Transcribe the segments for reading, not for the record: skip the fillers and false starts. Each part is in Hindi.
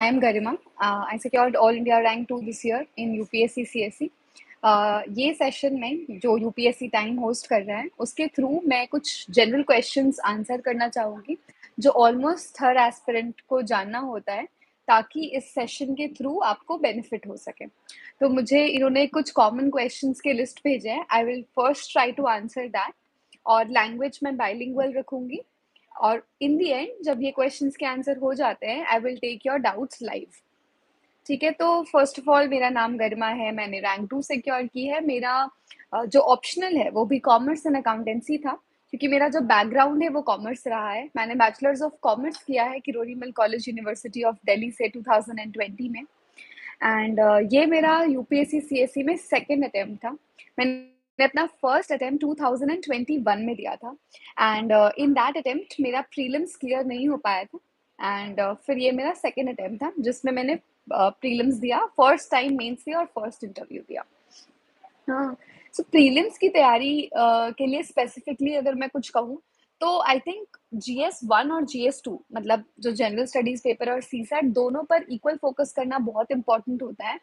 I'm Garima. I secured All India Rank 2 this year in UPSC CSE. ये सेशन में जो यूपीएससी टाइम होस्ट कर रहा है उसके थ्रू मैं कुछ जनरल क्वेश्चंस आंसर करना चाहूँगी जो ऑलमोस्ट हर एस्पिरेंट को जानना होता है ताकि इस सेशन के थ्रू आपको बेनिफिट हो सके। तो मुझे इन्होंने कुछ कॉमन क्वेश्चंस के लिस्ट भेजे हैं। I will first try to answer that और लैंग्वेज मैं बाइलिंगुअल रखूँगी और इन दी एंड जब ये क्वेश्चंस के आंसर हो जाते हैं I will take your doubts live. ठीक है, तो फर्स्ट ऑफ ऑल मेरा नाम गरिमा है, मैंने रैंक 2 सिक्योर की है। मेरा जो ऑप्शनल है वो भी कॉमर्स एंड अकाउंटेंसी था क्योंकि मेरा जो बैकग्राउंड है वो कॉमर्स रहा है। मैंने बैचलर्स ऑफ कॉमर्स किया है किरोड़ी मिल कॉलेज यूनिवर्सिटी ऑफ दिल्ली से 2020 में एंड ये मेरा यूपीएससी सीएसई में सेकेंड अटेम्प्ट था। मैंने अपना फर्स्ट अटेम्प्ट 2021 में दिया था एंड इन दैट अटेम्प्ट मेरा प्रीलिम्स क्लियर नहीं हो पाया था एंड फिर ये मेरा सेकेंड अटेम्प्ट था जिसमें मैंने प्रीलिम्स दिया, फर्स्ट टाइम मेंस दिया और फर्स्ट इंटरव्यू दिया। हाँ, सो प्रीलिम्स की तैयारी के लिए स्पेसिफिकली अगर मैं कुछ कहूँ तो आई थिंक GS1 और GS2 मतलब जो जनरल स्टडीज पेपर और सीसैट दोनों पर इक्वल फोकस करना बहुत इंपॉर्टेंट होता है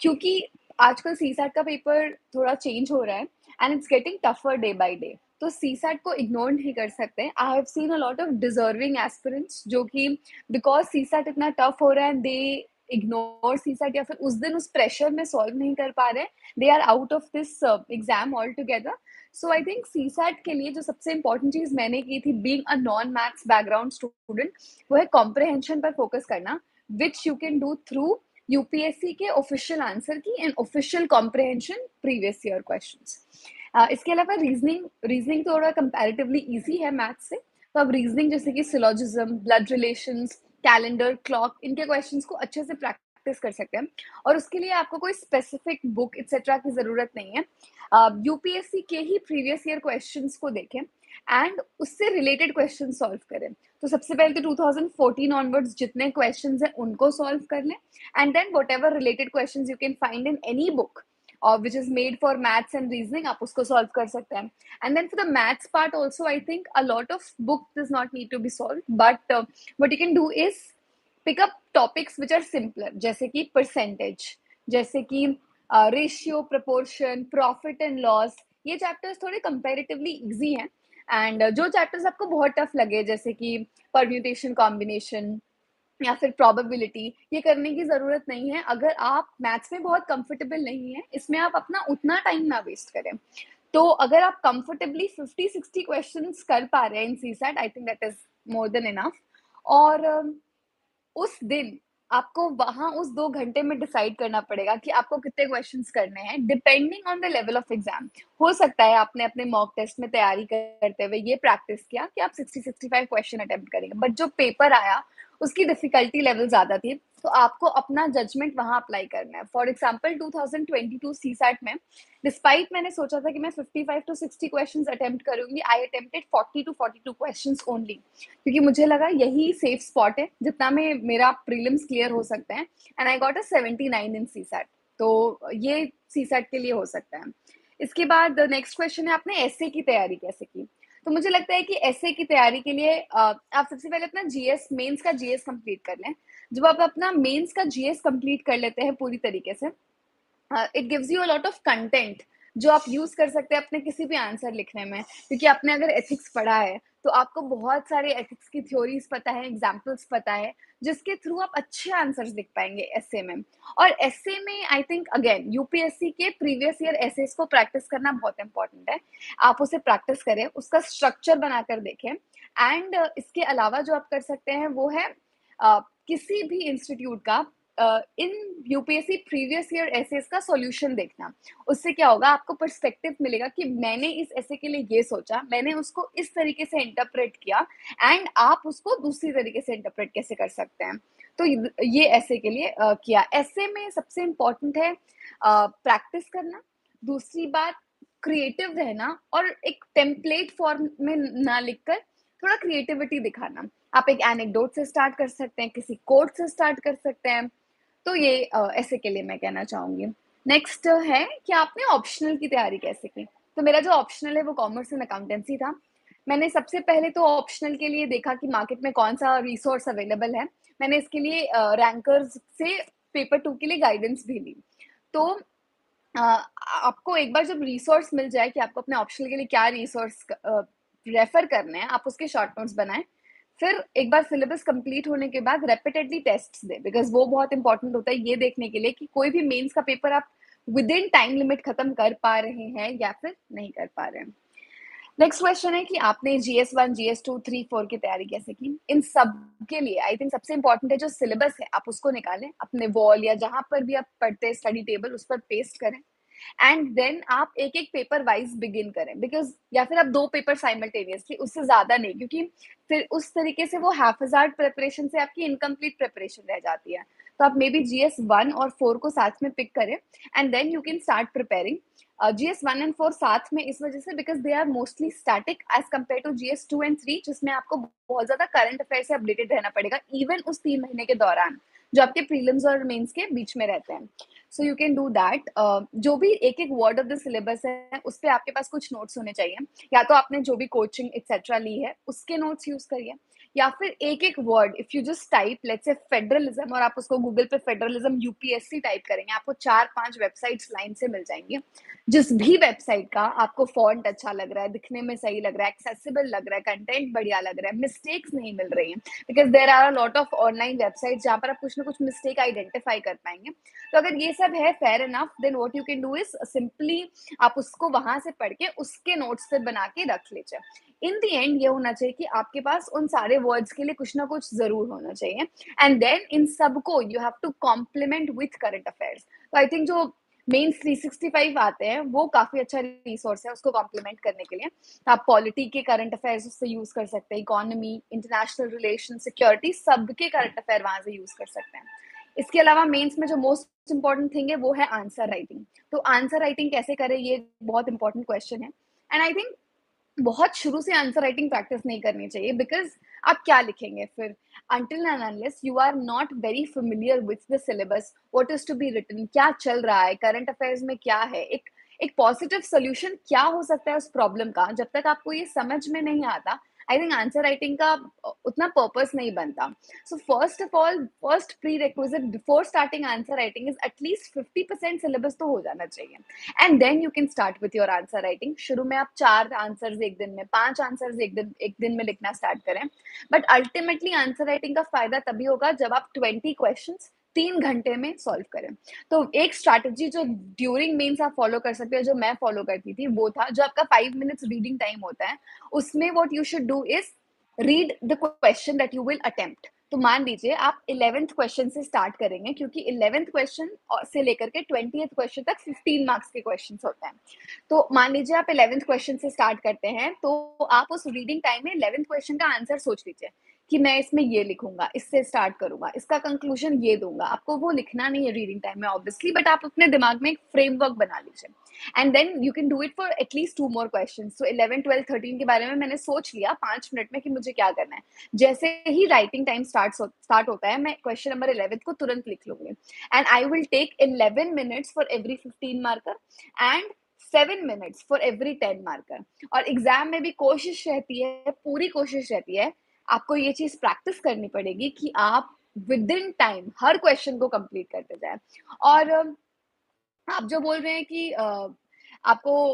क्योंकि आजकल सीसैट का पेपर थोड़ा चेंज हो रहा है and it's getting tougher day by day. तो सीसैट को इग्नोर नहीं कर सकते। I have seen a lot of deserving aspirants जो कि बिकॉज सीसैट इतना टफ हो रहा है दे इग्नोर सीसैट या फिर उस दिन उस प्रेशर में सॉल्व नहीं कर पा रहे, they are out of this exam all together. So I think CSAT के लिए जो सबसे इंपॉर्टेंट चीज मैंने की थी being a non maths background student वो है कॉम्प्रहेंशन पर फोकस करना which you can do through UPSC के official answer key and official comprehension previous year questions. इसके अलावा रीजनिंग थोड़ा कंपैरेटिवली इजी है मैथ्स से। तो अब रीजनिंग जैसे कि syllogism, blood relations, calendar, clock, इनके क्वेश्चंस को अच्छे से प्रैक्टिस कर सकते हैं और उसके लिए आपको कोई स्पेसिफिक बुक एक्सेट्रा की जरूरत नहीं है। यूपीएससी के ही प्रीवियस ईयर क्वेश्चंस को देखें एंड उससे रिलेटेड क्वेश्चन सॉल्व करें। तो सबसे पहले तो 2014 ऑनवर्ड्स जितने क्वेश्चंस हैं उनको सॉल्व कर लें and then whatever related questions you can find in any book which is made for maths and reasoning, आप उसको solve कर सकते हैं। And then for the maths part also, I think a lot of book does not need to be solved, but what you can do is pick up topics which are simpler, जैसे कि percentage, जैसे कि ratio, proportion, profit and loss। ये chapters थोड़े comparatively easy हैं एंड जो चैप्टर्स आपको बहुत टफ लगे जैसे कि परम्यूटेशन कॉम्बिनेशन या फिर प्रोबेबिलिटी, ये करने की जरूरत नहीं है। अगर आप मैथ्स में बहुत कंफर्टेबल नहीं है इसमें आप अपना उतना टाइम ना वेस्ट करें। तो अगर आप कंफर्टेबली 50-60 क्वेश्चंस कर पा रहे हैं in CSAT, I think that is more than enough. और उस दिन आपको वहां उस 2 घंटे में डिसाइड करना पड़ेगा कि आपको कितने क्वेश्चंस करने हैं depending on the level of exam. हो सकता है आपने अपने मॉक टेस्ट में तैयारी करते हुए ये प्रैक्टिस किया कि आप 60-65 क्वेश्चन अटेम्प्ट करेंगे, बट जो पेपर आया उसकी डिफिकल्टी लेवल ज्यादा थी तो आपको अपना जजमेंट वहां अप्लाई करना है। फॉर एग्जाम्पल 2022 सीसैट में डिस्पाइट मैंने सोचा था कि मैं 55 to 60 क्वेश्चंस अटेम्प्ट करूंगी, आई अटेम्प्टेड 40 to 42 क्वेश्चंस ओनली क्योंकि मुझे लगा यही सेफ स्पॉट है जितना में मेरा प्रीलिम्स क्लियर हो सकते हैं and I got a 79 in CSAT. तो ये सीसैट के लिए हो सकता है। इसके बाद नेक्स्ट क्वेश्चन है आपने एसए की तैयारी कैसे की। तो मुझे लगता है कि एसए की तैयारी के लिए आप सबसे पहले अपना जीएस मेंस का जीएस कंप्लीट कर लें। जब आप अपना मेंस का जीएस कंप्लीट कर लेते हैं पूरी तरीके से, it gives you a lot of content जो आप यूज कर सकते हैं अपने किसी भी आंसर लिखने में। क्योंकि आपने अगर एथिक्स पढ़ा है तो आपको बहुत सारे एथिक्स की थ्योरीज पता है, एग्जाम्पल्स पता है जिसके थ्रू आप अच्छे आंसर्स लिख पाएंगे एसए में। और एसए में आई थिंक अगेन यूपीएससी के प्रीवियस ईयर एसेस को प्रैक्टिस करना बहुत इंपॉर्टेंट है। आप उसे प्रैक्टिस करें, उसका स्ट्रक्चर बनाकर देखें एंड इसके अलावा जो आप कर सकते हैं वो है किसी भी इंस्टीट्यूट का इन यूपीएससी प्रीवियस ईयर एसेस का सॉल्यूशन देखना। उससे क्या होगा, आपको पर्सपेक्टिव मिलेगा कि मैंने इस एसे के लिए ये सोचा, मैंने उसको इस तरीके से इंटरप्रेट किया एंड आप उसको दूसरी तरीके से इंटरप्रेट कैसे कर सकते हैं। तो ये एसे के लिए किया। एसे में सबसे इम्पोर्टेंट है प्रैक्टिस करना, दूसरी बात क्रिएटिव रहना और एक टेम्पलेट फॉर्म में ना लिखकर थोड़ा क्रिएटिविटी दिखाना। आप एक एनेक्डोट से स्टार्ट कर सकते हैं, किसी कोट से स्टार्ट कर सकते हैं। तो ये ऐसे के लिए मैं कहना चाहूंगी। नेक्स्ट है कि आपने ऑप्शनल की तैयारी कैसे की। तो मेरा जो ऑप्शनल है वो कॉमर्स एंड अकाउंटेंसी था। मैंने सबसे पहले तो ऑप्शनल के लिए देखा कि मार्केट में कौन सा रिसोर्स अवेलेबल है। मैंने इसके लिए रैंकर्स से पेपर 2 के लिए गाइडेंस भी ली। तो आपको एक बार जब रिसोर्स मिल जाए कि आपको अपने ऑप्शनल के लिए क्या रिसोर्स रेफर करने हैं, आप उसके शॉर्ट नोट्स बनाएं। फिर एक बार सिलेबस कंप्लीट होने के बाद रेपिटेडली टेस्ट्स दें, बिकॉज वो बहुत इंपॉर्टेंट होता है ये देखने के लिए कि कोई भी मेंस का पेपर आप विद इन टाइम लिमिट खत्म कर पा रहे हैं या फिर नहीं कर पा रहे हैं। नेक्स्ट क्वेश्चन है कि आपने GS1, GS2, 3, 4 की तैयारी कैसे की। इन सब के लिए आई थिंक सबसे इंपॉर्टेंट है जो सिलेबस है, आप उसको निकालें, अपने वॉल या जहां पर भी आप पढ़ते हैं स्टडी टेबल उस पर पेस्ट करें, एंड देन आप एक एक पेपर वाइज बिगिन करें, बिकॉज या फिर आप 2 पेपर साइमल्टेनियसली, उससे ज्यादा नहीं, क्योंकि फिर उस तरीके से वो हैफजार्ड प्रिपरेशन से आपकी इनकम्प्लीट प्रिपरेशन रह जाती है। तो आप मे बी GS1 और 4 को साथ में पिक करें and then you can start preparing. GS1 and 4 साथ में इस वजह से because they are mostly static as compare to GS2 and 3, जिसमें आपको बहुत ज्यादा करंट अफेयर से अपडेटेड रहना पड़ेगा इवन उस 3 महीने के दौरान जो आपके प्रीलिम्स और मेंस के बीच में रहते हैं। So you can do that. जो भी एक एक वर्ड ऑफ द सिलेबस है उस पर आपके पास कुछ नोट्स होने चाहिए, या तो आपने जो भी कोचिंग एक्सेट्रा ली है उसके नोट्स यूज करिए, या फिर एक एक word if you just type let's say federalism और आप उसको गूगल पे फेडरलिज्म यूपीएससी टाइप करेंगे, आपको 4-5 वेबसाइट्स लाइन से मिल जाएंगी। जिस भी वेबसाइट का आपको फॉन्ट अच्छा लग रहा है, दिखने में सही लग रहा है, एक्सेसिबल लग रहा है, कंटेंट बढ़िया लग रहा है, मिस्टेक्स नहीं मिल रही हैं, because there are a lot of online website जहाँ पर आप कुछ ना कुछ मिस्टेक आइडेंटिफाई कर पाएंगे। तो अगर ये सब है fair enough, then what you can do is simply आप उसको वहां से पढ़ के उसके नोट्स फिर बना के रख लीजिए। इन दी एंड ये होना चाहिए कि आपके पास उन सारे वर्ड्स के लिए कुछ ना कुछ जरूर होना चाहिए, एंड देन इन सबको you have to complement with current affairs. तो आई थिंक जो मेंस 365 आते हैं वो काफी अच्छा रिसोर्स है उसको कॉम्प्लीमेंट करने के लिए। तो आप पॉलिटी के करंट अफेयर्स उससे यूज कर सकते हैं, इकोनॉमी, इंटरनेशनल रिलेशन, सिक्योरिटी, सबके करंट अफेयर वहां से यूज कर सकते हैं। इसके अलावा मेंस में जो मोस्ट इंपॉर्टेंट थिंग है वो है आंसर राइटिंग। तो आंसर राइटिंग कैसे करें, ये बहुत इंपॉर्टेंट क्वेश्चन है, एंड आई थिंक बहुत शुरू से आंसर राइटिंग प्रैक्टिस नहीं करनी चाहिए, बिकॉज आप क्या लिखेंगे फिर until and unless you are not very familiar with the syllabus, what is to be written, क्या चल रहा है करंट अफेयर्स में, क्या है एक पॉजिटिव सोल्यूशन क्या हो सकता है उस प्रॉब्लम का, जब तक आपको ये समझ में नहीं आता आई थिंक आंसर राइटिंग का उतना पर्पस नहीं बनता। So first of all, first prerequisite before starting answer writing is at least 50% syllabus तो हो जाना चाहिए, and then you can start with your answer writing. शुरू में आप 4 आंसर्स एक दिन में, 5 आंसर्स एक दिन में लिखना स्टार्ट करें, बट अल्टीमेटली आंसर राइटिंग का फायदा तभी होगा जब आप 20 क्वेश्चंस 3 घंटे में सॉल्व करें। तो एक स्ट्रैटेजी जो ड्यूरिंग मेंस आप फॉलो कर सकते हो, जो मैं फॉलो करती थी, वो था जो आपका 5 मिनट्स रीडिंग टाइम होता है, उसमें what you should do is read the question that you will attempt. तो मान लीजिए आप 11th क्वेश्चन से स्टार्ट करेंगे, क्योंकि 11th क्वेश्चन से लेकर के 20th क्वेश्चन तक 15 मार्क्स के क्वेश्चन होते हैं। तो मान लीजिए आप 11th क्वेश्चन से स्टार्ट करते हैं, तो आप उस रीडिंग टाइम में 11th क्वेश्चन का आंसर सोच लीजिए कि मैं इसमें ये लिखूंगा, इससे स्टार्ट करूंगा, इसका कंक्लूजन ये दूंगा। आपको वो लिखना नहीं है रीडिंग टाइम में ऑब्वियसली, बट आप अपने दिमाग में एक फ्रेमवर्क बना लीजिए, and then you can do it for at least 2 more question. So 11, 12, 13 के बारे में मैंने सोच लिया 5 मिनट में कि मुझे क्या करना है। जैसे ही राइटिंग टाइम स्टार्ट होता है, मैं क्वेश्चन नंबर 11 को तुरंत लिख लूंगी, and I will take 11 minutes for every 15 marker and 7 minutes for every 10 marker. और एग्जाम में भी कोशिश रहती है, पूरी कोशिश रहती है, आपको ये चीज प्रैक्टिस करनी पड़ेगी कि आप with in time her question को कंप्लीट करते जाए। और आप जो बोल रहे हैं कि आपको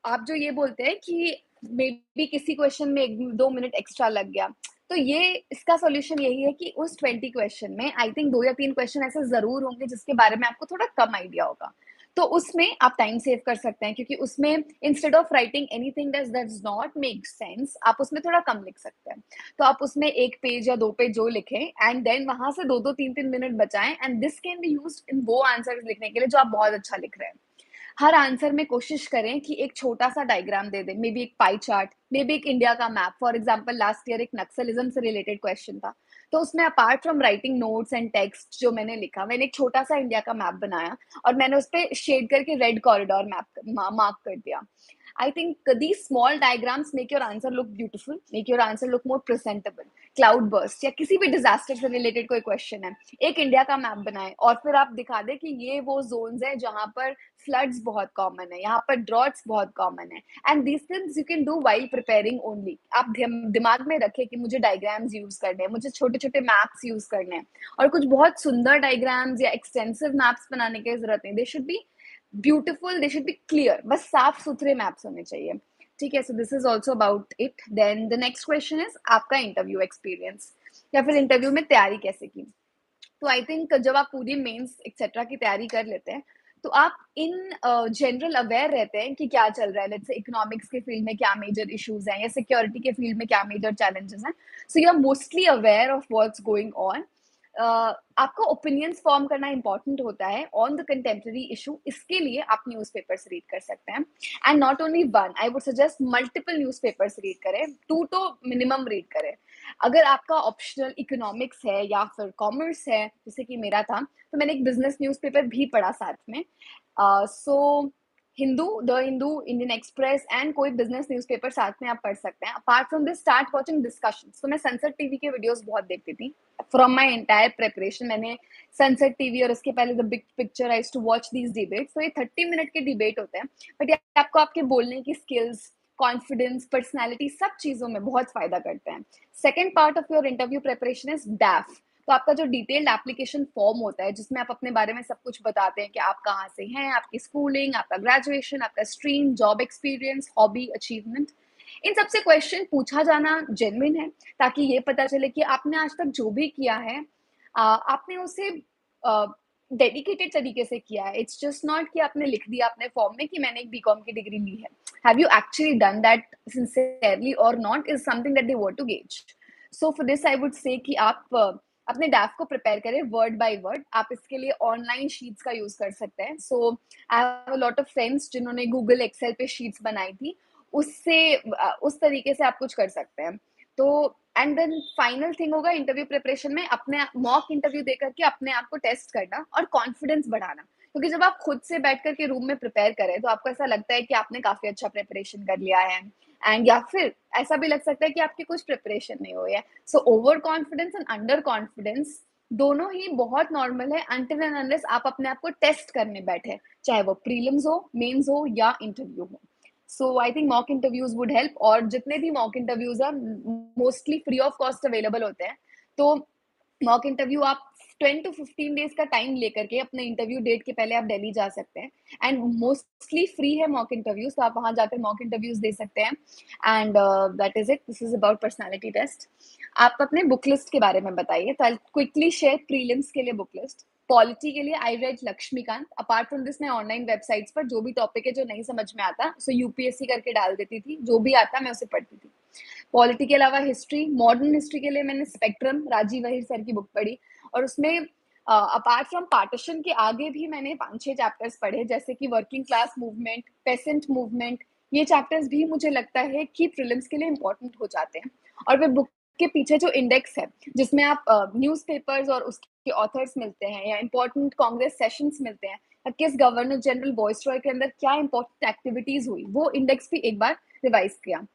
आप जो ये बोलते हैं कि मे बी किसी क्वेश्चन में 1-2 मिनट एक्स्ट्रा लग गया, तो ये इसका सॉल्यूशन यही है कि उस 20 क्वेश्चन में आई थिंक 2 या 3 क्वेश्चन ऐसे जरूर होंगे जिसके बारे में आपको थोड़ा कम आइडिया होगा, तो उसमें आप टाइम सेव कर सकते हैं, क्योंकि उसमें instead of writing anything that does not make sense, आप उसमें थोड़ा कम लिख सकते हैं। तो आप उसमें 1 पेज या 2 पेज जो लिखें, एंड देन वहां से 2-2, 3-3 मिनट बचाएं, and this can be used in वो आंसर्स लिखने के लिए जो आप बहुत अच्छा लिख रहे हैं। हर आंसर में कोशिश करें कि एक छोटा सा डायग्राम दे दें, मे बी एक पाई चार्ट, मे बी एक इंडिया का map. For example last year एक नक्सलिज्म से रिलेटेड क्वेश्चन था, तो उसमें apart from writing notes and text जो मैंने लिखा, मैंने एक छोटा सा इंडिया का मैप बनाया और मैंने उस पर शेड करके रेड कॉरिडोर मैप मार्क कर दिया। I think these small diagrams make your answer look beautiful, make your answer look more presentable. Cloud burst या किसी भी डिजास्टर से रिलेटेड कोई क्वेश्चन है, एक इंडिया का मैप बनाए और फिर आप दिखा दे कि ये वो जोन्स है जहां पर फ्लड्स बहुत कॉमन है, यहाँ पर ड्रॉट्स बहुत कॉमन है, and these things you can do while preparing only. आप दिमाग में रखें कि मुझे डायग्राम्स यूज करने हैं, मुझे छोटे छोटे मैप्स यूज करने हैं, और कुछ बहुत सुंदर डायग्राम्स या एक्सटेंसिव मैप्स बनाने की जरूरत नहीं. They should be beautiful, they should be clear, बस साफ सुथरे मैप्स होने चाहिए. ठीक है, so this is also about it. Then the next question is आपका इंटरव्यू एक्सपीरियंस या फिर इंटरव्यू में तैयारी कैसे की. तो आई थिंक जब आप पूरी मेंस एक्सेट्रा की तैयारी कर लेते हैं तो आप इन जनरल अवेयर रहते हैं कि क्या चल रहा है. लेट्स से इकोनॉमिक्स के फील्ड में क्या मेजर इश्यूज हैं या सिक्योरिटी के फील्ड में क्या मेजर चैलेंजेस हैं. So you are mostly aware of what's going on. आपको ओपिनियंस फॉर्म करना इंपॉर्टेंट होता है ऑन द कंटेम्प्रेरी इशू. इसके लिए आप न्यूज़पेपर्स रीड कर सकते हैं, and not only one, I would suggest multiple newspapers read करें, 2 तो मिनिमम रीड करें. अगर आपका ऑप्शनल इकोनॉमिक्स है या फिर कॉमर्स है, जैसे कि मेरा था, तो मैंने एक बिजनेस न्यूज़पेपर भी पढ़ा साथ में. So Hindu, the Hindu, Indian Express and कोई बिजनेस न्यूज़पेपर साथ में आप पढ़ सकते हैं. Apart from this start watching discussions. तो मैं सनसेट टीवी के वीडियोस बहुत देखती थी फ्रॉम माय एंटायर प्रिपरेशन. मैंने सनसेट टीवी और उसके पहले the big picture I used to watch these debates. तो ये 30 मिनट के डिबेट होते हैं, बट ये आपको आपके बोलने की स्किल्स, कॉन्फिडेंस, पर्सनैलिटी, सब चीज़ों में बहुत फायदा करते हैं. Second part of your interview preparation is डैफ. तो आपका जो डिटेल्ड एप्लीकेशन फॉर्म होता है जिसमें आप अपने बारे में सब कुछ बताते हैं कि आप कहाँ से हैं, आपकी स्कूलिंग, आपका ग्रेजुएशन, आपका stream, job experience, hobby, achievement, इन सबसे क्वेश्चन पूछा जाना जेन्युइन है, ताकि ये पता चले कि आपने आज तक जो भी किया है आपने उसे डेडिकेटेड तरीके से किया है. इट्स जस्ट नॉट कि आपने लिख दिया अपने फॉर्म में कि मैंने एक बीकॉम की डिग्री ली है. Have you actually done that sincerely or not is something that they want to gauge. So for this I would say कि आप अपने डैफ को प्रिपेयर करें वर्ड बाय वर्ड. आप इसके लिए ऑनलाइन शीट्स का यूज कर सकते हैं. So I have a lot of friends जिन्होंने गूगल एक्सेल पे शीट्स बनाई थी, उससे उस तरीके से आप कुछ कर सकते हैं. तो एंड देन फाइनल थिंग होगा इंटरव्यू प्रिपरेशन में अपने मॉक इंटरव्यू देकर के अपने आप को टेस्ट करना और कॉन्फिडेंस बढ़ाना. क्योंकि जब आप खुद से बैठ करके रूम में प्रिपेयर करें तो आपको ऐसा लगता है कि आपने काफी अच्छा प्रिपरेशन कर लिया है, एंड या फिर ऐसा भी लग सकता है कि आपकी कुछ प्रिपरेशन नहीं हुई है. So over confidence and under confidence दोनों ही बहुत नॉर्मल है अनटिल एंड अनलेस आप अपने आप को टेस्ट करने बैठे, चाहे वो प्रीलिम्स हो, मेंस हो या इंटरव्यू हो. So I think mock interviews would help. और जितने भी मॉक इंटरव्यूज है mostly free of cost available होते हैं. तो मॉक इंटरव्यू आप 10 to 15 डेज का टाइम लेकर के अपने इंटरव्यू डेट के पहले आप दिल्ली जा सकते हैं, एंड मोस्टली फ्री है मॉक इंटरव्यूज. तो आप वहां जाकर मॉक इंटरव्यूज दे सकते हैं. And that is it. This is about personality test. आप अपने बुक लिस्ट के बारे में बताइए. तो आई क्विकली शेयर प्रीलिम्स के लिए बुक लिस्ट. पॉलिटी के लिए I read Laxmikanth. Apart from this मैं ऑनलाइन वेबसाइट्स पर जो भी टॉपिक है जो नहीं समझ में आता सो यूपीएससी करके डाल देती थी, जो भी आता मैं उसे पढ़ती थी. पॉलिटी के अलावा हिस्ट्री, मॉडर्न हिस्ट्री के लिए मैंने स्पेक्ट्रम, राजीव वहीर सर की बुक पढ़ी, और उसमें अपार्ट फ्रॉम पार्टीशन के आगे भी मैंने 5-6 चैप्टर्स पढ़े, जैसे कि working class movement, patient movement. ये चैप्टर्स भी मुझे लगता है कि प्रीलिम्स के लिए इंपॉर्टेंट हो जाते हैं. और वे बुक के पीछे जो इंडेक्स है जिसमें आप न्यूज़पेपर्स और उसके ऑथर्स मिलते हैं या इंपॉर्टेंट कांग्रेस सेशंस मिलते हैं, या किस गवर्नर जनरल वॉइसरॉय के अंदर क्या इंपॉर्टेंट एक्टिविटीज हुई, वो इंडेक्स भी एक बार रिवाइज किया.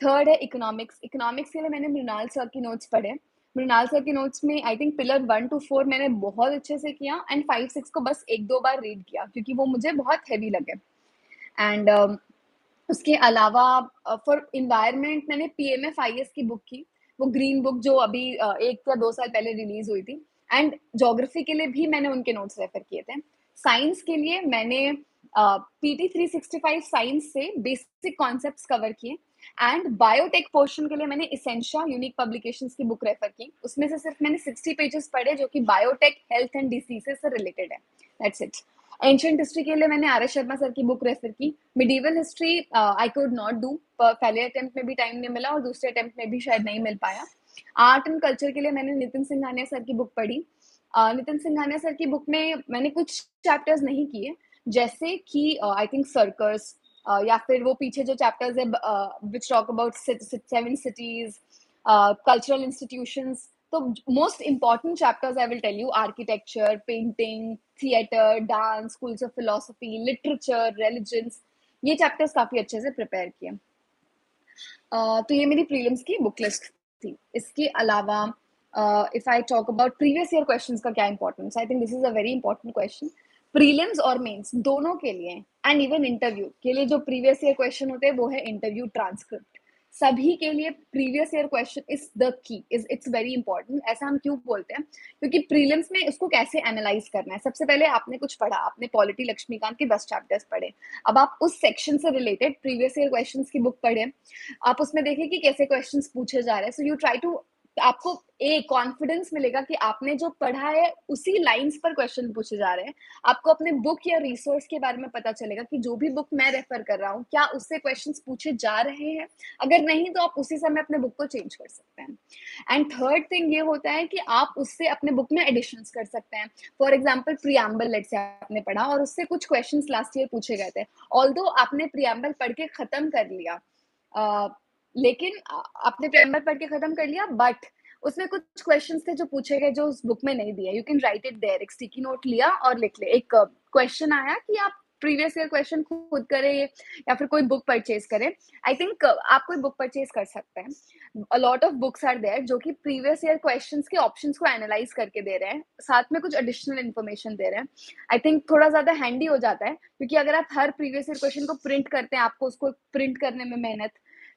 थर्ड है इकोनॉमिक्स. इकोनॉमिक्स के लिए मैंने मृणाल सर की नोट्स पढ़े. मृणाल सर की नोट्स में आई थिंक पिलर 1 to 4 मैंने बहुत अच्छे से किया, एंड 5-6 को बस 1-2 बार रीड किया क्योंकि वो मुझे बहुत हैवी लगे. एंड उसके अलावा फॉर इन्वायरमेंट मैंने पीएमएफआईएस की बुक की, वो ग्रीन बुक जो अभी 1 या 2 साल पहले रिलीज हुई थी. एंड ज्योग्राफी के लिए भी मैंने उनके नोट्स रेफर किए थे. साइंस के लिए मैंने पीटी 365 साइंस से बेसिक कॉन्सेप्ट्स कवर किए. एंड बायोटेक पोर्शन के लिए मैंने इसेंशिया यूनिक पब्लिकेशंस की बुक रेफर की. उसमें से सिर्फ मैंने 60 पेजेस पढ़े जो कि बायोटेक, हेल्थ एंड डिसीजेस से रिलेटेड है. That's it. एंशियंट हिस्ट्री के लिए मैंने आर एस शर्मा सर की बुक रेफर की. Medieval history I could not do, पहले अटेम्प्ट में भी टाइम नहीं मिला और दूसरे अटेम्प्ट में भी शायद नहीं मिल पाया. आर्ट एंड कल्चर के लिए मैंने नितिन सिंघानिया सर की बुक पढ़ी. नितिन सिंघानिया सर की बुक में मैंने कुछ चैप्टर्स नहीं किए, जैसे कि आई थिंक सर्कस, या फिर वो पीछे जो चैप्टर्स है which talk about 7 cities, cultural institutions. तो most important chapters I will tell you: architecture, painting, theater, dance, schools of philosophy, literature, religions. ये चैप्टर्स काफ़ी अच्छे से प्रिपेयर किए। तो ये मेरी प्रीलिम्स की बुक लिस्ट थी। इसके अलावा if I talk about previous year questions का क्या importance, I think this is a very important question. Prelims और मेंस दोनों के लिए एंड इवन इंटरव्यू के लिए जो प्रीवियस ईयर क्वेश्चन होते हैं वो है इंटरव्यू ट्रांसक्रिप्ट। सभी के लिए previous year question is the key, is it's very important. ऐसा हम क्यों बोलते हैं? क्योंकि प्रीलिम्स में उसको कैसे एनालाइज करना है। सबसे पहले आपने कुछ पढ़ा, आपने पॉलिटी लक्ष्मीकांत के 10 चैप्टर्स पढ़े। अब आप उस सेक्शन से रिलेटेड प्रीवियस ईयर क्वेश्चंस की बुक पढ़े, आप उसमें देखिए कि कैसे क्वेश्चंस पूछे जा रहे हैं। सो यू ट्राई टू, आपको एक कॉन्फिडेंस मिलेगा कि आपने जो पढ़ा है उसी लाइंस पर क्वेश्चन पूछे जा रहे हैं। आपको अपने बुक या रिसोर्स के बारे में पता चलेगा कि जो भी बुक मैं रेफर कर रहा हूँ क्या उससे क्वेश्चंस पूछे जा रहे हैं। अगर नहीं तो आप उसी समय अपने बुक को चेंज कर सकते हैं। एंड थर्ड थिंग ये होता है कि आप उससे अपने बुक में एडिशंस कर सकते हैं। फॉर एग्जाम्पल प्रियम्बल लेट से आपने पढ़ा और उससे कुछ क्वेश्चंस लास्ट ईयर पूछे गए थे। ऑल्दो आपने प्रियम्बल पढ़ के खत्म कर लिया, लेकिन आपने प्रियम्बल पढ़ के खत्म कर लिया, बट उसमें कुछ क्वेश्चंस थे जो पूछे गए जो उस बुक में नहीं दिए। You can write it there. एक स्टिकी नोट लिया और लिख ले। एक क्वेश्चन आया कि आप प्रीवियस ईयर क्वेश्चन खुद करें या फिर कोई बुक परचेज करें। आई थिंक आप कोई बुक परचेज कर सकते हैं। A lot of books are there जो कि प्रीवियस ईयर क्वेश्चंस के ऑप्शंस को एनालाइज करके दे रहे हैं, साथ में कुछ एडिशनल इन्फॉर्मेशन दे रहे हैं। आई थिंक थोड़ा ज्यादा हैंडी हो जाता है क्योंकि अगर आप हर प्रीवियस ईयर क्वेश्चन को प्रिंट करते हैं, आपको उसको प्रिंट करने में मेहनत,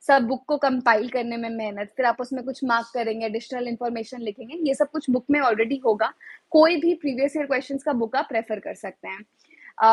सब बुक को कंपाइल करने में मेहनत, फिर आप उसमें कुछ मार्क करेंगे, एडिशनल इन्फॉर्मेशन लिखेंगे, ये सब कुछ बुक में ऑलरेडी होगा। कोई भी प्रीवियस ईयर क्वेश्चंस का बुक आप प्रेफर कर सकते हैं।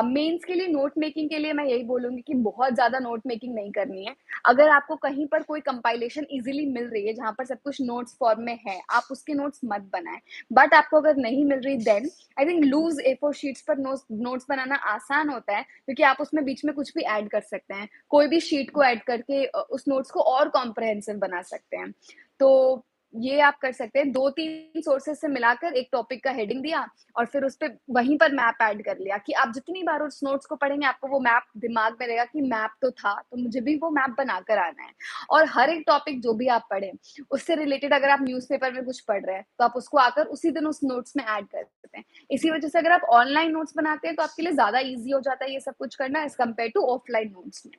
मेंस के लिए नोट मेकिंग के लिए मैं यही बोलूंगी कि बहुत ज्यादा नोट मेकिंग नहीं करनी है। अगर आपको कहीं पर कोई कंपाइलेशन इजीली मिल रही है जहां पर सब कुछ नोट्स फॉर्म में है, आप उसके नोट्स मत बनाएं। बट आपको अगर नहीं मिल रही then I think loose A4 sheets पर नोट्स बनाना आसान होता है क्योंकि आप उसमें बीच में कुछ भी ऐड कर सकते हैं। कोई भी शीट को ऐड करके उस नोट्स को और कॉम्प्रहेंसिव बना सकते हैं। तो ये आप कर सकते हैं। 2-3 सोर्सेज से मिलाकर एक टॉपिक का हेडिंग दिया और फिर उस पर वहीं पर मैप ऐड कर लिया कि आप जितनी बार उस नोट्स को पढ़ेंगे आपको वो मैप दिमाग में रहेगा कि मैप तो था, तो मुझे भी वो मैप बनाकर आना है। और हर एक टॉपिक जो भी आप पढ़ें उससे रिलेटेड अगर आप न्यूज़पेपर में कुछ पढ़ रहे हैं तो आप उसको आकर उसी दिन उस नोट्स में ऐड कर सकते हैं। इसी वजह से अगर आप ऑनलाइन नोट्स बनाते हैं तो आपके लिए ज्यादा ईजी हो जाता है ये सब कुछ करना as compare to offline notes में।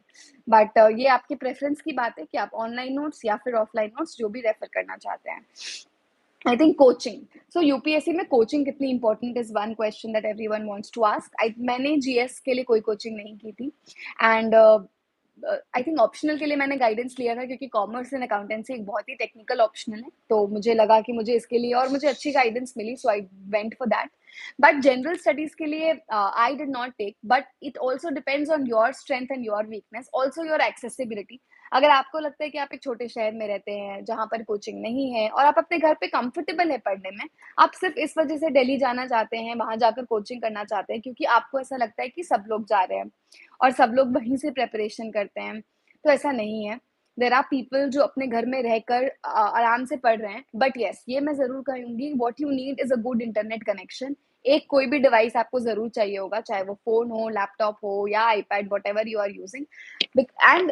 बट ये आपके प्रेफरेंस की बात है कि आप ऑनलाइन नोट्स या फिर ऑफलाइन नोट्स जो भी रेफर करना चाहते हैं। I think coaching, so UPSC में कोचिंग कितनी important is one question that everyone wants to ask. मैंने जीएस के लिए कोई कोचिंग नहीं की थी एंड आई थिंक ऑप्शनल के लिए मैंने गाइडेंस लिया था क्योंकि कॉमर्स एंड अकाउंटेंसी एक बहुत ही टेक्निकल ऑप्शनल है, तो मुझे लगा कि मुझे इसके लिए और मुझे अच्छी गाइडेंस मिली, so I went for that. But general studies के लिए I did not take, but it also depends on your strength and your weakness, also your accessibility. अगर आपको लगता है कि आप एक छोटे शहर में रहते हैं जहां पर कोचिंग नहीं है और आप अपने घर पे कंफर्टेबल है पढ़ने में, आप सिर्फ इस वजह से दिल्ली जाना चाहते हैं, वहां जाकर कोचिंग करना चाहते हैं क्योंकि आपको ऐसा लगता है कि सब लोग जा रहे हैं और सब लोग वहीं से प्रेपरेशन करते हैं, तो ऐसा नहीं है। देर आर पीपल जो अपने घर में रहकर आराम से पढ़ रहे हैं। बट येस, ये मैं जरूर कहूंगी, what you need is a good internet connection. एक कोई भी डिवाइस आपको जरूर चाहिए होगा, चाहे वो फोन हो, लैपटॉप हो या iPad, whatever you are using. And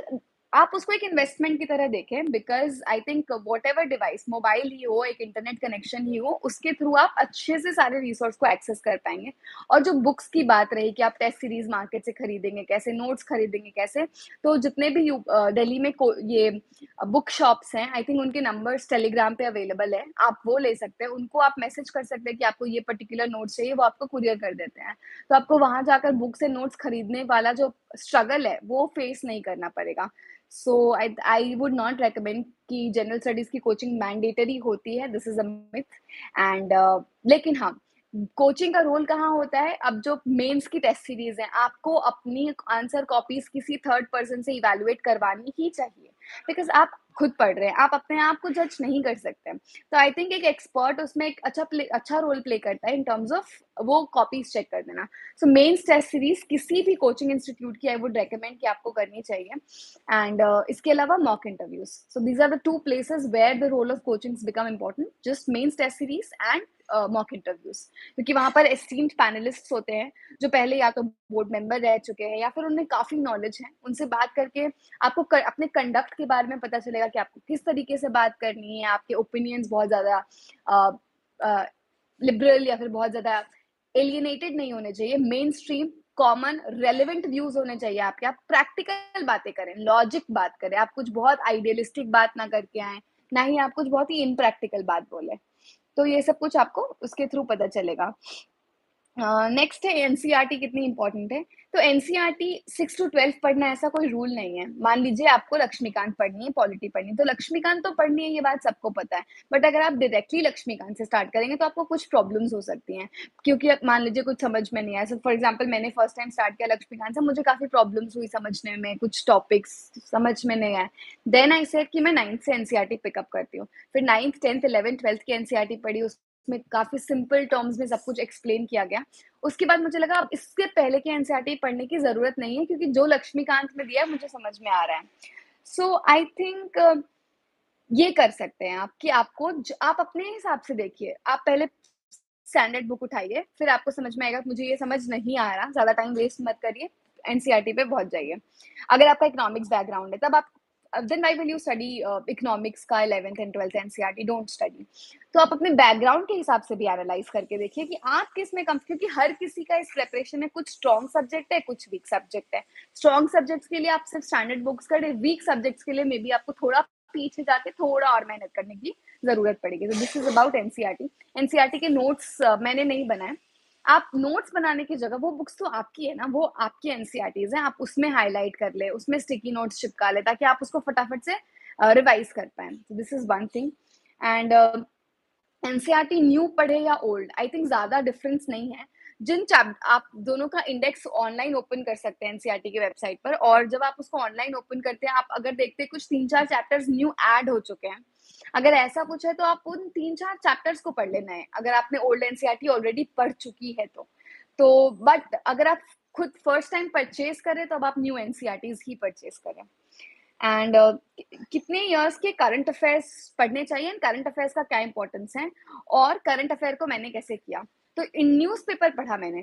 आप उसको एक इन्वेस्टमेंट की तरह देखें because I think whatever device, mobile ही हो, एक इंटरनेट कनेक्शन ही हो, उसके थ्रू आप अच्छे से सारे रिसोर्स को एक्सेस कर पाएंगे। और जो बुक्स की बात रही कि आप टेस्ट सीरीज मार्केट से खरीदेंगे कैसे, नोट्स खरीदेंगे कैसे, तो जितने भी दिल्ली में ये बुक शॉप्स हैं, आई थिंक उनके नंबर्स टेलीग्राम पे अवेलेबल है, आप वो ले सकते हैं। उनको आप मैसेज कर सकते हैं कि आपको ये पर्टिकुलर नोट्स चाहिए, वो आपको कुरियर कर देते हैं। तो आपको वहां जाकर बुक से नोट्स खरीदने वाला जो स्ट्रगल है वो फेस नहीं करना पड़ेगा। सो आई वुड नॉट रेकमेंड कि जनरल स्टडीज की कोचिंग मैंडेटरी होती है, this is a myth. And लेकिन हाँ, कोचिंग का रोल कहाँ होता है? अब जो मेंस की टेस्ट सीरीज है, आपको अपनी आंसर कॉपीज किसी थर्ड पर्सन से इवेलुएट करवानी ही चाहिए बिकॉज आप खुद पढ़ रहे हैं, आप अपने आप को जज नहीं कर सकते। तो आई थिंक एक एक्सपर्ट उसमें एक अच्छा रोल प्ले करता है इन टर्म्स ऑफ वो कॉपीज चेक कर देना। सो मेंस टेस्ट सीरीज किसी भी कोचिंग इंस्टीट्यूट की आई वुड रेकमेंड कि आपको करनी चाहिए। एंड इसके अलावा mock interviews, so these are the two places where the role of coachings become important, just mains test series and mock interviews. क्योंकि वहां पर एस्टीम्ड पैनलिस्ट होते हैं जो पहले या तो बोर्ड मेंबर रह चुके हैं या फिर उनमें काफी नॉलेज है। उनसे बात करके आपको अपने कंडक्ट के बारे में पता चलेगा कि आपको किस तरीके से बात करनी है, आपके ओपिनियंस बहुत ज्यादा लिबरल या फिर बहुत ज्यादा एलियनेटेड नहीं होने चाहिए, main stream common relevant views होने चाहिए आपके, आप प्रैक्टिकल बातें करें, लॉजिक बात करें, आप कुछ बहुत आइडियलिस्टिक बात ना करके आए, ना ही आप कुछ बहुत ही इनप्रैक्टिकल बात बोले। तो ये सब कुछ आपको उसके थ्रू पता चलेगा। नेक्स्ट है एनसीईआरटी कितनी इंपॉर्टेंट है। तो एनसीईआरटी 6 to 12 पढ़ना ऐसा कोई रूल नहीं है। मान लीजिए आपको लक्ष्मीकांत पढ़नी है, पॉलिटी पढ़नी है, तो लक्ष्मीकांत तो पढ़नी है, ये बात सबको पता है। बट अगर आप डायरेक्टली लक्ष्मीकांत से स्टार्ट करेंगे तो आपको कुछ प्रॉब्लम्स हो सकती हैं, क्योंकि मान लीजिए कुछ समझ में नहीं आया। सो फॉर एग्जाम्पल मैंने फर्स्ट टाइम स्टार्ट किया लक्ष्मीकांत से, मुझे काफी प्रॉब्लम्स हुई समझने में, कुछ टॉपिक्स समझ में नहीं आए। देन आई सेड कि मैं 9th से एनसीईआरटी पिकअप करती हूँ। फिर 9th 10th 11th 12th की एनसीईआरटी पढ़ी, उसमें काफी सिंपल टर्म्स में सब कुछ एक्सप्लेन किया गया। उसके बाद मुझे लगा अब इससे पहले की एनसीईआरटी पढ़ने की जरूरत नहीं है, क्योंकि जो लक्ष्मीकांत में दिया है मुझे समझ में आ रहा है। सो आई थिंक ये कर सकते हैं आप कि आप अपने हिसाब से देखिए। आप पहले स्टैंडर्ड बुक उठाइए, फिर आपको समझ में आएगा मुझे ये समझ नहीं आ रहा, ज्यादा टाइम वेस्ट मत करिए, एनसीईआरटी पे पहुंच जाइए। अगर आपका इकोनॉमिक्स बैकग्राउंड है तब आप then why will you study economics का 11th and 12th NCERT, don't study. तो आप अपने बैकग्राउंड के हिसाब से भी एनालाइज करके देखिए कि आप किस में कम, क्योंकि हर किसी का इस प्रेपरेशन में कुछ स्ट्रॉन्ग सब्जेक्ट है, कुछ वीक सब्जेक्ट है। स्ट्रॉन्ग सब्जेक्ट्स के लिए आप सिर्फ स्टैंडर्ड बुक्स करें, वीक सब्जेक्ट्स के लिए मे बी आपको थोड़ा पीछे जाके थोड़ा और मेहनत करने की जरूरत पड़ेगी। तो this is about NCERT. NCERT के नोट्स मैंने नहीं बनाए। आप नोट्स बनाने की जगह, वो बुक्स तो आपकी है ना, वो आपकी एनसीईआरटीज हैं, आप उसमें हाईलाइट कर ले, उसमें स्टिकी नोट्स चिपका ले, ताकि आप उसको फटाफट से रिवाइज कर पाए। This is one thing. And NCERT new पढ़े या ओल्ड, आई थिंक ज्यादा डिफरेंस नहीं है। आप दोनों का इंडेक्स ऑनलाइन ओपन कर सकते हैं एनसीईआरटी की वेबसाइट पर, और जब आप उसको ऑनलाइन ओपन करते हैं, आप अगर देखते हैं कुछ 3-4 चैप्टर्स न्यू ऐड हो चुके हैं, अगर ऐसा कुछ है तो आप उन 3-4 चैप्टर्स को पढ़ लेना है, अगर आपने ओल्ड एनसीईआरटी ऑलरेडी पढ़ चुकी है तो बट अगर आप खुद फर्स्ट टाइम परचेज करें तो अब आप न्यू एनसीईआरटीज ही परचेज करें। एंड कितने इयर्स के करंट अफेयर्स पढ़ने चाहिए, करंट अफेयर्स का क्या इंपॉर्टेंस है, और करंट अफेयर को मैंने कैसे किया। तो इन न्यूज़पेपर पढ़ा मैंने।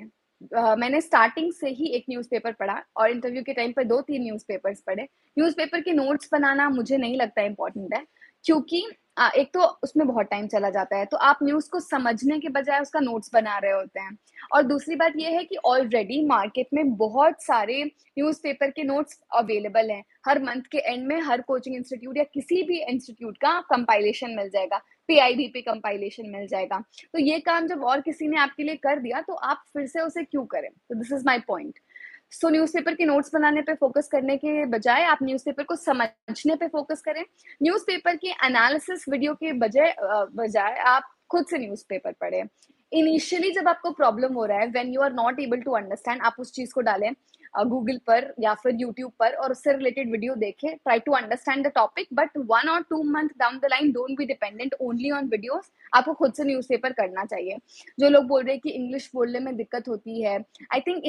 मैंने स्टार्टिंग से ही एक न्यूज़पेपर पढ़ा, और इंटरव्यू के टाइम पर 2-3 न्यूज़पेपर्स पढ़े। न्यूज़पेपर के नोट्स बनाना मुझे नहीं लगता इंपॉर्टेंट है, क्योंकि एक तो उसमें बहुत टाइम चला जाता है, तो आप न्यूज़ को समझने के बजाय उसका नोट्स बना रहे होते हैं। और दूसरी बात ये है कि ऑलरेडी मार्केट में बहुत सारे न्यूज़पेपर के नोट्स अवेलेबल हैं। हर मंथ के एंड में हर कोचिंग इंस्टीट्यूट या किसी भी इंस्टीट्यूट का कंपाइलेशन मिल जाएगा, पीआईबी कंपाइलेशन मिल जाएगा। तो ये काम जब और किसी ने आपके लिए कर दिया, तो आप फिर से उसे क्यों करें। तो this is my point. So newspaper के नोट्स बनाने पे फोकस करने के बजाय आप न्यूज़पेपर को समझने पे फोकस करें। न्यूज़पेपर के एनालिसिस वीडियो के बजाय आप खुद से न्यूज़पेपर पढ़ें। इनिशियली जब आपको प्रॉब्लम हो रहा है, when you are not able to understand, आप उस चीज को डालें गूगल पर या फिर यूट्यूब पर, और उससे रिलेटेड वीडियो देखें, try to understand the topic. But 1 or 2 month down the line don't be dependent only on videos, आपको खुद से न्यूज़पेपर करना चाहिए। जो लोग बोल रहे हैं कि इंग्लिश बोलने में दिक्कत होती है, आई थिंक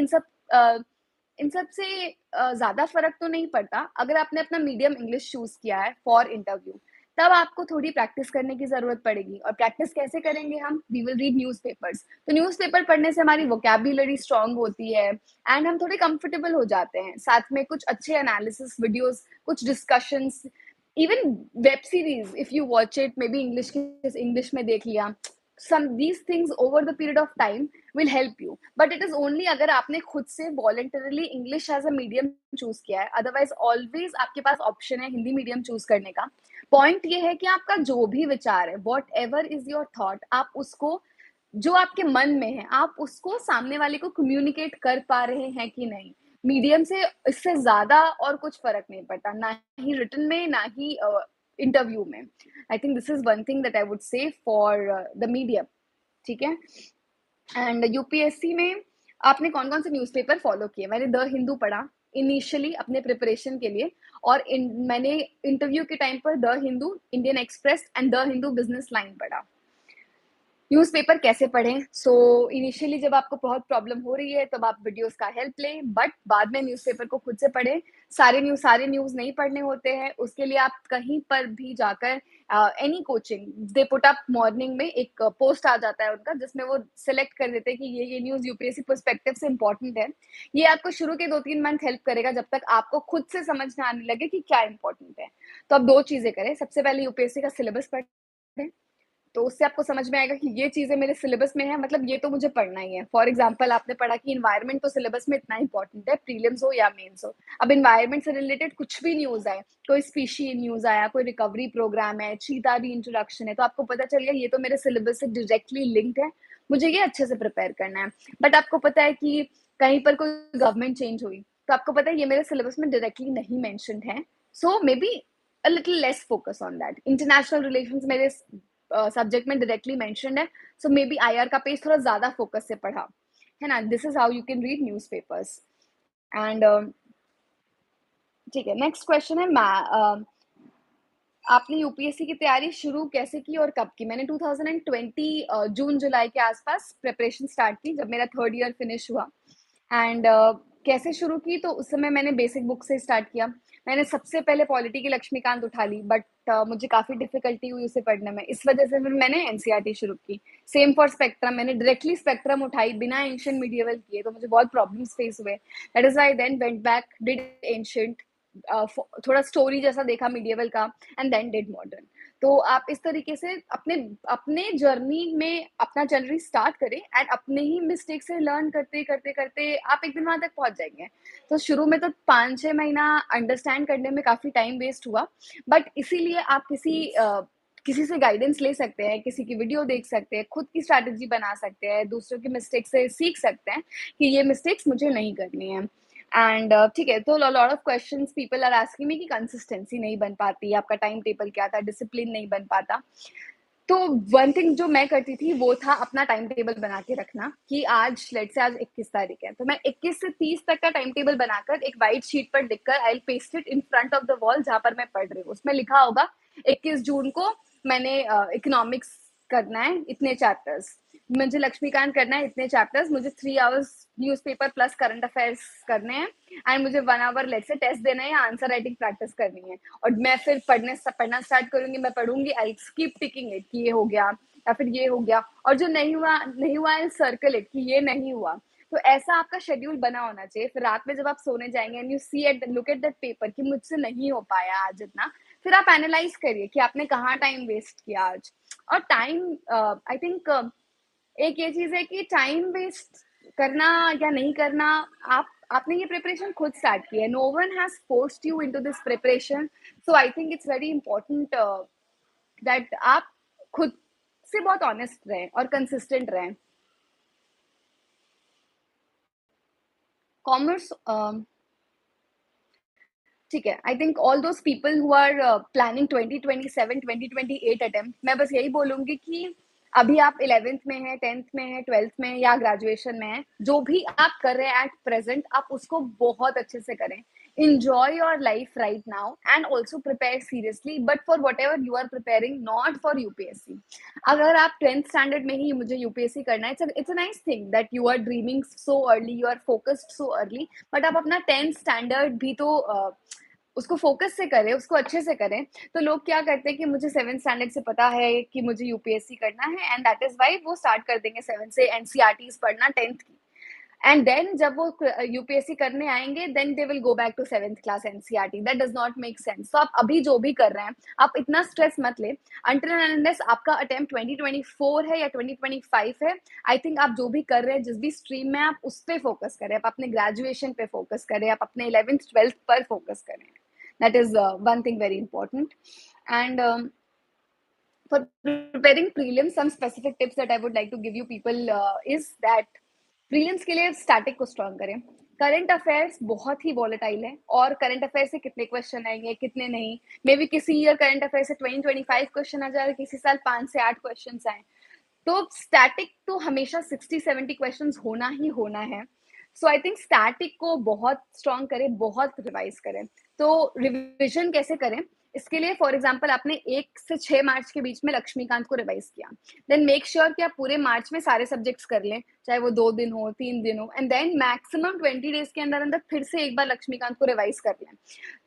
इन सब से ज्यादा फर्क तो नहीं पड़ता। अगर आपने अपना मीडियम इंग्लिश चूज किया है फॉर इंटरव्यू, तब आपको थोड़ी प्रैक्टिस करने की जरूरत पड़ेगी। और प्रैक्टिस कैसे करेंगे हम, वी विल रीड न्यूज़पेपर्स। तो न्यूज़पेपर पढ़ने से हमारी वोकैबुलरी स्ट्रांग होती है, एंड हम थोड़े कंफर्टेबल हो जाते हैं। साथ में कुछ अच्छे एनालिसिस वीडियोस, कुछ discussions, even web series if you watch it, may be English में देख लिया। some these things over the period of time will help you, but it is only अगर आपने खुद से voluntarily English as a medium choose किया है। otherwise always आपके पास option है हिंदी medium choose करने का। पॉइंट ये है कि आपका जो भी विचार है, what ever is your thought, आप उसको, जो आपके मन में है, आप उसको सामने वाले को कम्युनिकेट कर पा रहे हैं कि नहीं। मीडियम से इससे ज्यादा और कुछ फर्क नहीं पड़ता, ना ही रिटन में, ना ही इंटरव्यू में। I think this is one thing that I would से फॉर द मीडियम। ठीक है। एंड यूपीएससी में आपने कौन कौन से न्यूज़पेपर फॉलो किए। मैंने द हिंदू पढ़ा इनिशियली अपने प्रिपरेशन के लिए, और मैंने इंटरव्यू के टाइम पर the Hindu, Indian Express and the Hindu business line पढ़ा। न्यूज़पेपर कैसे पढ़ें। सो इनिशियली जब आपको बहुत प्रॉब्लम हो रही है तब आप वीडियोस का हेल्प लें, बट बाद में न्यूज़पेपर को खुद से पढ़ें। सारे न्यूज़ नहीं पढ़ने होते हैं, उसके लिए आप कहीं पर भी जाकर any coaching, they put up morning में एक पोस्ट आ जाता है उनका, जिसमें वो सिलेक्ट कर देते हैं कि ये न्यूज़ यूपीएससी पर्सपेक्टिव से इंपॉर्टेंट है। ये आपको शुरू के 2-3 मंथ हेल्प करेगा, जब तक आपको खुद से समझ में आने लगे कि क्या इंपॉर्टेंट है। तो आप 2 चीजें करें। सबसे पहले यूपीएससी का सिलेबस पढ़ें, तो उससे आपको समझ में आएगा कि ये चीज़ें मेरे सिलेबस में है, मतलब ये तो मुझे पढ़ना ही है। फॉर एग्जांपल आपने पढ़ा कि एनवायरनमेंट तो सिलेबस में इतना इंपॉर्टेंट है, प्रीलिम्स हो या मेंस हो। अब एनवायरनमेंट से रिलेटेड कुछ भी न्यूज़ आए, कोई स्पीशी न्यूज़ आया, कोई रिकवरी प्रोग्राम है, चीता री इंट्रोडक्शन है, तो आपको पता चल गया ये तो मेरे सिलेबस से डायरेक्टली लिंक्ड है, मुझे ये अच्छे से प्रिपेयर करना है। बट आपको पता है कि कहीं पर कोई गवर्नमेंट चेंज हुई, तो आपको पता है ये मेरे सिलेबस में डायरेक्टली नहीं मेंशन्ड है, so maybe a little less focus on that. International relations मेरे सब्जेक्ट में डायरेक्टली मेंशन्ड है, सो मे बी आईआर का पेज थोड़ा ज्यादा फोकस से पढ़ा है ना। This is how you can read newspapers. And ठीक है, नेक्स्ट क्वेश्चन है आपने यूपीएससी की तैयारी शुरू कैसे की और कब की? मैंने 2020 जून जुलाई के आसपास प्रिपरेशन स्टार्ट की, जब मेरा थर्ड ईयर फिनिश हुआ। एंड कैसे शुरू की, तो उस समय मैंने बेसिक बुक से स्टार्ट किया। मैंने सबसे पहले पॉलिटी की लक्ष्मीकांत उठा ली, बट मुझे काफ़ी डिफिकल्टी हुई उसे पढ़ने में, इस वजह से फिर मैंने एनसीईआरटी शुरू की। सेम फॉर स्पेक्ट्रम, मैंने डायरेक्टली स्पेक्ट्रम उठाई बिना एंशियंट मीडिएवल किए, तो मुझे बहुत प्रॉब्लम्स फेस हुए। That is why then went back, did ancient, थोड़ा स्टोरी जैसा देखा मीडिएवल का, एंड देन डिड मॉडर्न। तो आप इस तरीके से अपने अपने जर्नी में अपना जर्नी स्टार्ट करें, एंड अपने ही मिस्टेक से लर्न करते करते करते आप एक दिन वहां तक पहुंच जाएंगे। तो शुरू में तो 5-6 महीना अंडरस्टैंड करने में काफी टाइम वेस्ट हुआ, बट इसीलिए आप किसी से गाइडेंस ले सकते हैं, किसी की वीडियो देख सकते हैं, खुद की स्ट्रैटेजी बना सकते हैं, दूसरों की मिस्टेक से सीख सकते हैं कि ये मिस्टेक्स मुझे नहीं करनी है। एंड ठीक है, तो lot of questions people are asking me कि कंसिस्टेंसी नहीं बन पाती, आपका टाइम टेबल क्या था, डिसिप्लिन नहीं बन पाता। तो वन थिंग जो मैं करती थी वो था अपना टाइम टेबल बना के रखना, कि आज लेट से आज 21 तारीख है, तो मैं 21 से 30 तक का टाइम टेबल बनाकर एक वाइट शीट पर लिखकर I will paste it in front of the wall जहां पर मैं पढ़ रही हूँ। उसमें लिखा होगा 21 जून को मैंने इकोनॉमिक्स करना है इतने चैप्टर्स, मुझे लक्ष्मीकांत करना है इतने चैप्टर्स, मुझे 3 hours newspaper plus current affairs करने हैं, एंड मुझे 1 आवर लेट से टेस्ट देना है या आंसर राइटिंग प्रैक्टिस करनी है। और मैं फिर पढ़ना स्टार्ट करूंगी, मैं पढ़ूंगी, आई कीप टिकिंग इट कि ये हो गया या फिर ये हो गया, और जो नहीं हुआ आई सर्कल इट कि ये नहीं हुआ। तो ऐसा आपका शेड्यूल बना होना चाहिए। फिर रात में जब आप सोने जाएंगे and you see at look at that paper कि मुझसे नहीं हो पाया आज इतना, फिर आप एनालाइज करिए कि आपने कहाँ टाइम वेस्ट किया आज। और टाइम आई थिंक एक ये चीज है कि टाइम वेस्ट करना या नहीं करना, आपने ये प्रिपरेशन खुद स्टार्ट की है, no one has forced you into this preparation. So I think it's very important that आप खुद से बहुत ऑनेस्ट रहें और कंसिस्टेंट रहें। कॉमर्स, ठीक है, I think all those people who are planning 2027 2028 attempt, मैं बस यही बोलूंगी कि अभी आप 11th में है, 10th में है, 12th में है या ग्रेजुएशन में है, जो भी आप कर रहे हैं एट प्रेजेंट आप उसको बहुत अच्छे से करें। enjoy your life right now and also prepare seriously, but for whatever you are preparing, not for UPSC। अगर आप 10th स्टैंडर्ड में ही मुझे यूपीएससी करना है, it's a nice thing that you are dreaming so early, you are focused so early, but आप अपना 10th स्टैंडर्ड भी तो उसको फोकस से करें, उसको अच्छे से करें। तो लोग क्या करते हैं कि मुझे 7th स्टैंडर्ड से पता है कि मुझे यूपीएससी करना है, एंड दैट इज वाई वो स्टार्ट कर देंगे 7 से एनसीईआरटीज पढ़ना 10th की, एंड देन जब वो यूपीएससी करने आएंगे then they will go back to 7th class NCERT. That does not make sense. तो आप अभी जो भी कर रहे हैं आप इतना स्ट्रेस मत ले, अंटिल एंड अनलेस आपका अटेम्प्ट 2024 है या 2025 है। आई थिंक आप जो भी कर रहे हैं, जिस भी स्ट्रीम में, आप उस पर फोकस करें, आप अपने ग्रेजुएशन पे फोकस करें, आप अपने 11th 12th पर फोकस करें। That is one thing very important. And for preparing prelims, some specific tips that I would like to give you people is that prelims के लिए स्टैटिक को स्ट्रॉन्ग करें। करंट अफेयर्स बहुत ही वॉलेटाइल है, और करंट अफेयर से कितने क्वेश्चन आएंगे कितने नहीं, मे बी किसी ईयर करंट अफेयर से 20-25 क्वेश्चन आ जाए, किसी साल 5 से 8 क्वेश्चन आए। तो स्टैटिक तो हमेशा 60-70 क्वेश्चन होना ही होना है। सो आई थिंक स्टैटिक को बहुत स्ट्रॉन्ग करें, बहुत रिवाइज करें। तो रिविजन कैसे करें, इसके लिए फॉर एग्जाम्पल आपने 1 से 6 मार्च के बीच में लक्ष्मीकांत को रिवाइज किया, देन मेक श्योर कि आप पूरे मार्च में सारे सब्जेक्ट्स कर लें, चाहे वो 2 दिन हो 3 दिन हो, एंड देन मैक्सिमम 20 डेज के अंदर अंदर फिर से एक बार लक्ष्मीकांत को रिवाइज कर लें।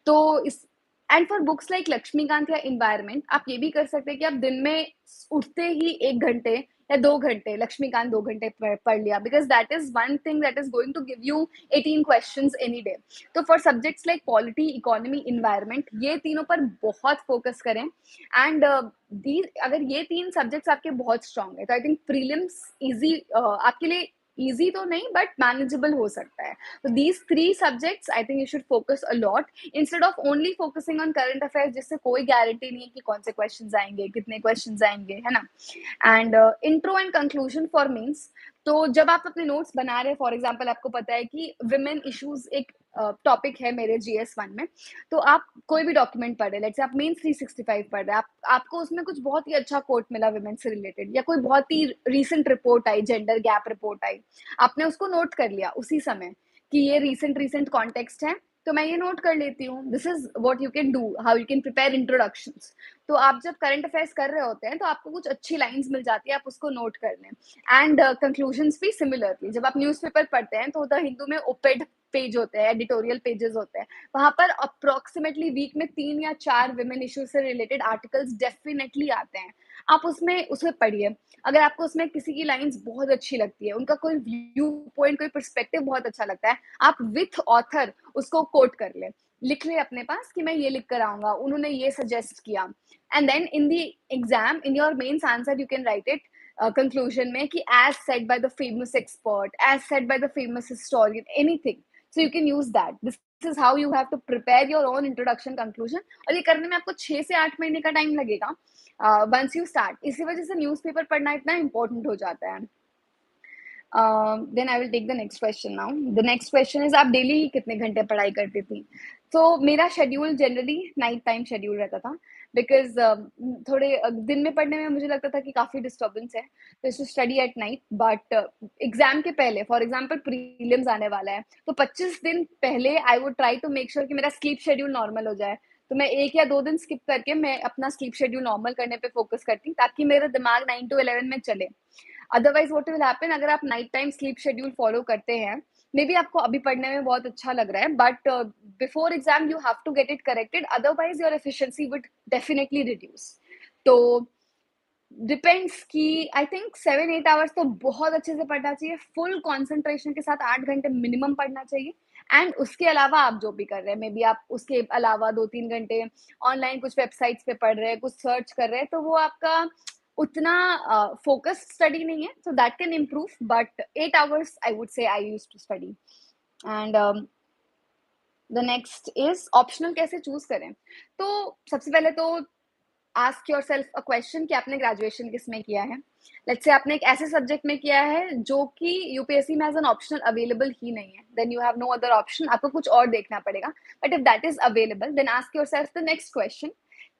तो इस and for books like Laxmikanth या इन्वायरमेंट आप ये भी कर सकते हैं कि आप दिन में उठते ही 1 घंटे या 2 घंटे लक्ष्मीकांत 2 घंटे पढ़ लिया, because that is one thing that is going to give you 18 questions any day. तो for subjects like polity, economy, environment, ये तीनों पर बहुत फोकस करें। एंड अगर ये 3 सब्जेक्ट्स आपके बहुत स्ट्रांग है तो आई थिंक प्रीलिम्स इजी आपके लिए, इजी तो नहीं बट मैनेजेबल हो सकता है। तो these 3 subjects I think you should focus a lot instead of only focusing on current affairs, जिससे कोई गारंटी नहीं है कि कौन से क्वेश्चन आएंगे, कितने क्वेश्चन आएंगे, है ना। And intro and conclusion for mains, तो जब आप अपने नोट्स बना रहे हैं, फॉर एग्जांपल आपको पता है कि विमेन इश्यूज एक टॉपिक है मेरे GS1 में, तो आप कोई भी डॉक्यूमेंट पढ़ रहे हैं, लेट्स से आप मेंस 365 पढ़ रहे हैं, आपको उसमें कुछ बहुत ही अच्छा कोट मिला विमेन से रिलेटेड, या कोई बहुत ही रीसेंट रिपोर्ट आई, जेंडर गैप रिपोर्ट आई, आपने उसको नोट कर लिया उसी समय कि ये रीसेंट कॉन्टेक्स्ट है, तो मैं ये नोट कर लेती हूँ। This is what you can do, how you can prepare introductions. तो आप जब करंट अफेयर्स कर रहे होते हैं तो आपको कुछ अच्छी लाइंस मिल जाती है, आप उसको नोट कर लें। एंड कंक्लूजन्स भी सिमिलरली, जब आप न्यूज़पेपर पढ़ते हैं तो द हिंदू में ओपेड पेज होते हैं, एडिटोरियल पेजेस होते हैं, वहां पर अप्रोक्सीमेटली वीक में 3 या 4 विमेन इश्यूज से रिलेटेड आर्टिकल्स डेफिनेटली आते हैं। आप उसमें पढ़िए। अगर आपको उसमें किसी की लाइंस बहुत अच्छी लगती है, उनका कोई व्यू पॉइंट, कोई पर्सपेक्टिव बहुत अच्छा लगता है, आप विथ ऑथर उसको कोट कर ले, लिख ले अपने पास कि मैं ये लिख कर आऊंगा, उन्होंने ये सजेस्ट किया। And then in the exam, in your mains answer, you can write it conclusion में कि as said by the famous expert, as said by the famous historian, anything. So you can use that. This is how you have to prepare your own introduction, conclusion. और ये करने में आपको 6 से 8 महीने का टाइम लगेगा once you start. इसी वजह से न्यूज़पेपर पढ़ना इतना important हो जाता है। Then I will take the next question now. The next question is, आप डेली कितने घंटे पढ़ाई करती थी? तो मेरा schedule generally night time schedule रहता था, बिकॉज थोड़े दिन में पढ़ने में मुझे लगता था कि काफ़ी डिस्टर्बेंस है, तो to study at night. But exam के पहले, फॉर एग्जाम्पल प्रीलिम्स आने वाला है, तो 25 दिन पहले I would try to make sure कि मेरा स्लीप शेड्यूल नॉर्मल हो जाए। तो मैं 1 या 2 दिन स्किप करके मैं अपना स्लीप शेड्यूल नॉर्मल करने पे फोकस करती, ताकि मेरा दिमाग 9 to 11 में चले। अदरवाइज व्हाट विल हैपन, अगर आप night time sleep schedule follow करते हैं, मे बी आपको अभी पढ़ने में बहुत अच्छा लग रहा है, but before exam you have to get it corrected, otherwise your efficiency would definitely reduce. तो डिपेंड्स कि आई थिंक 7-8 आवर्स तो बहुत अच्छे से पढ़ना चाहिए, फुल कॉन्सेंट्रेशन के साथ 8 घंटे मिनिमम पढ़ना चाहिए। एंड उसके अलावा आप जो भी कर रहे हैं, मे बी आप उसके अलावा 2-3 घंटे ऑनलाइन कुछ वेबसाइट्स पे पढ़ रहे हैं, कुछ सर्च कर रहे हैं, तो वो आपका उतना फोकस स्टडी नहीं है, so that can improve. But 8 hours I would say I used to study. And the next is optional कैसे चूज करें। तो सबसे पहले तो ask yourself a question कि आपने ग्रेजुएशन किस में किया है। लेट्स से आपने एक ऐसे सब्जेक्ट में किया है जो कि यूपीएससी में एज एन ऑप्शनल अवेलेबल ही नहीं है, then you have no other option, आपको कुछ और देखना पड़ेगा। But if that is available, then ask yourself the next question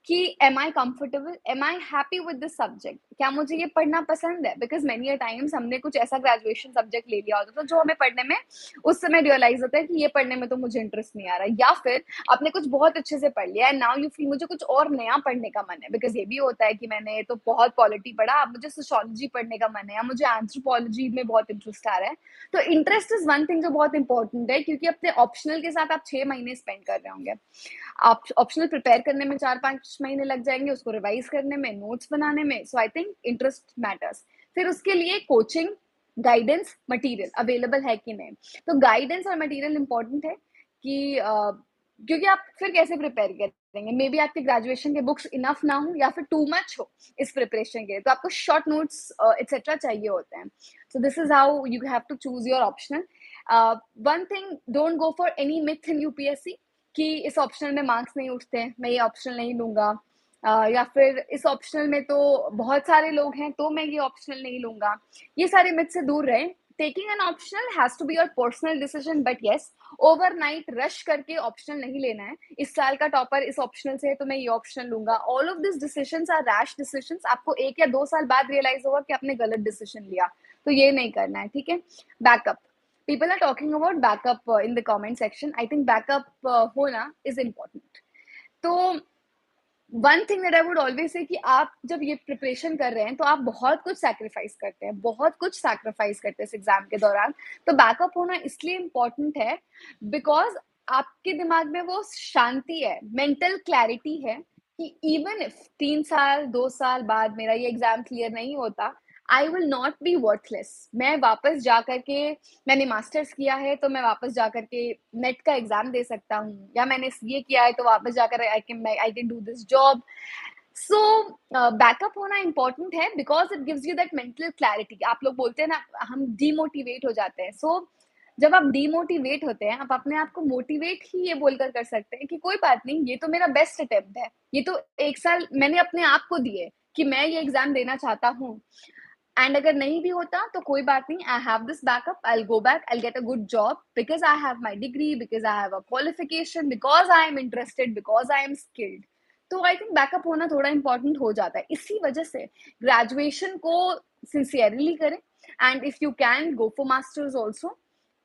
कि am I comfortable, am I happy with this subject, क्या मुझे ये पढ़ना पसंद है। बिकॉज मेनी अ टाइम्स हमने कुछ ऐसा ग्रेजुएशन सब्जेक्ट ले लिया होता था जो हमें पढ़ने में उस समय रियलाइज होता है कि ये पढ़ने में तो मुझे इंटरेस्ट नहीं आ रहा, या फिर आपने कुछ बहुत अच्छे से पढ़ लिया है, नाउ यू फील मुझे कुछ और नया पढ़ने का मन है। बिकॉज ये भी होता है कि मैंने तो बहुत पॉलिटी पढ़ा, अब मुझे सोशियोलॉजी पढ़ने का मन है, या मुझे एंथ्रोपोलॉजी में बहुत इंटरेस्ट आ रहा है। तो इंटरेस्ट इज वन थिंग जो बहुत इंपॉर्टेंट है, क्योंकि अपने ऑप्शनल के साथ आप 6 महीने स्पेंड कर रहे होंगे। आप ऑप्शनल प्रिपेयर करने में 4-5 महीने लग जाएंगे, उसको रिवाइज करने में, नोट्स बनाने में। सो आई थिंक इंटरेस्ट मैटर्स। फिर उसके लिए कोचिंग, गाइडेंस, मटेरियल अवेलेबल है कि नहीं। तो गाइडेंस और मटेरियल इंपॉर्टेंट है कि क्योंकि आप फिर कैसे प्रिपेयर करेंगे, मे बी आपके ग्रेजुएशन के बुक्स इनफ ना हो, या फिर टू मच हो इस प्रिपरेशन के, तो आपको शॉर्ट नोट्स एक्सेट्रा चाहिए होते हैं। So this is how you have to choose your optional. One thing, don't go for any myth in UPSC कि इस ऑप्शनल में मार्क्स नहीं उठते, मैं ये ऑप्शनल नहीं लूंगा, या फिर इस ऑप्शनल में तो बहुत सारे लोग हैं तो मैं ये ऑप्शनल नहीं लूंगा। ये सारे मिथ से दूर रहें। Taking an optional has to be your personal decision, but yes, overnight rush करके ऑप्शनल नहीं लेना है। इस साल का टॉपर इस ऑप्शनल से है तो मैं ये ऑप्शनल लूंगा। All of this decisions are rash decisions. आपको 1 या 2 साल बाद रियलाइज होगा कि आपने गलत डिसीजन लिया, तो ये नहीं करना है, ठीक है। Backup, people are talking about backup in the comment section. I think backup होना is important. तो one thing that I would always say कि आप जब ये प्रिपरेशन कर रहे हैं तो आप बहुत कुछ सैक्रिफाइस करते हैं, बहुत कुछ सैक्रिफाइस करते हैं इस एग्जाम के दौरान। तो बैकअप होना इसलिए इम्पोर्टेंट है बिकॉज आपके दिमाग में वो शांति है, मेंटल क्लैरिटी है कि इवन इफ 3 साल 2 साल बाद मेरा ये एग्जाम क्लियर नहीं होता, I will not be worthless. मैं वापस जा करके, मैंने मास्टर्स किया है तो मैं वापस जा करके नेट का एग्जाम दे सकता हूँ, या मैंने सीए किया है तो वापस जाकर I can do this job. So backup होना इंपॉर्टेंट है because it gives you that mental clarity. आप लोग बोलते हैं ना, हम डीमोटिवेट हो जाते हैं। जब आप डीमोटिवेट होते हैं, आप अपने आप को मोटिवेट ही ये बोलकर कर सकते हैं कि कोई बात नहीं, ये तो मेरा बेस्ट अटेम्प्ट है, ये तो 1 साल मैंने अपने आप को दिए कि मैं ये एग्जाम देना चाहता हूँ। एंड अगर नहीं भी होता तो कोई बात नहीं, I have this backup, I will go back, I will get a good job because I have my degree, because I have a qualification, because I am interested, because I am skilled. तो आई थिंक बैकअप होना थोड़ा इंपॉर्टेंट हो जाता है। इसी वजह से ग्रेजुएशन को सिंसियरली करें, and if you can go for masters also.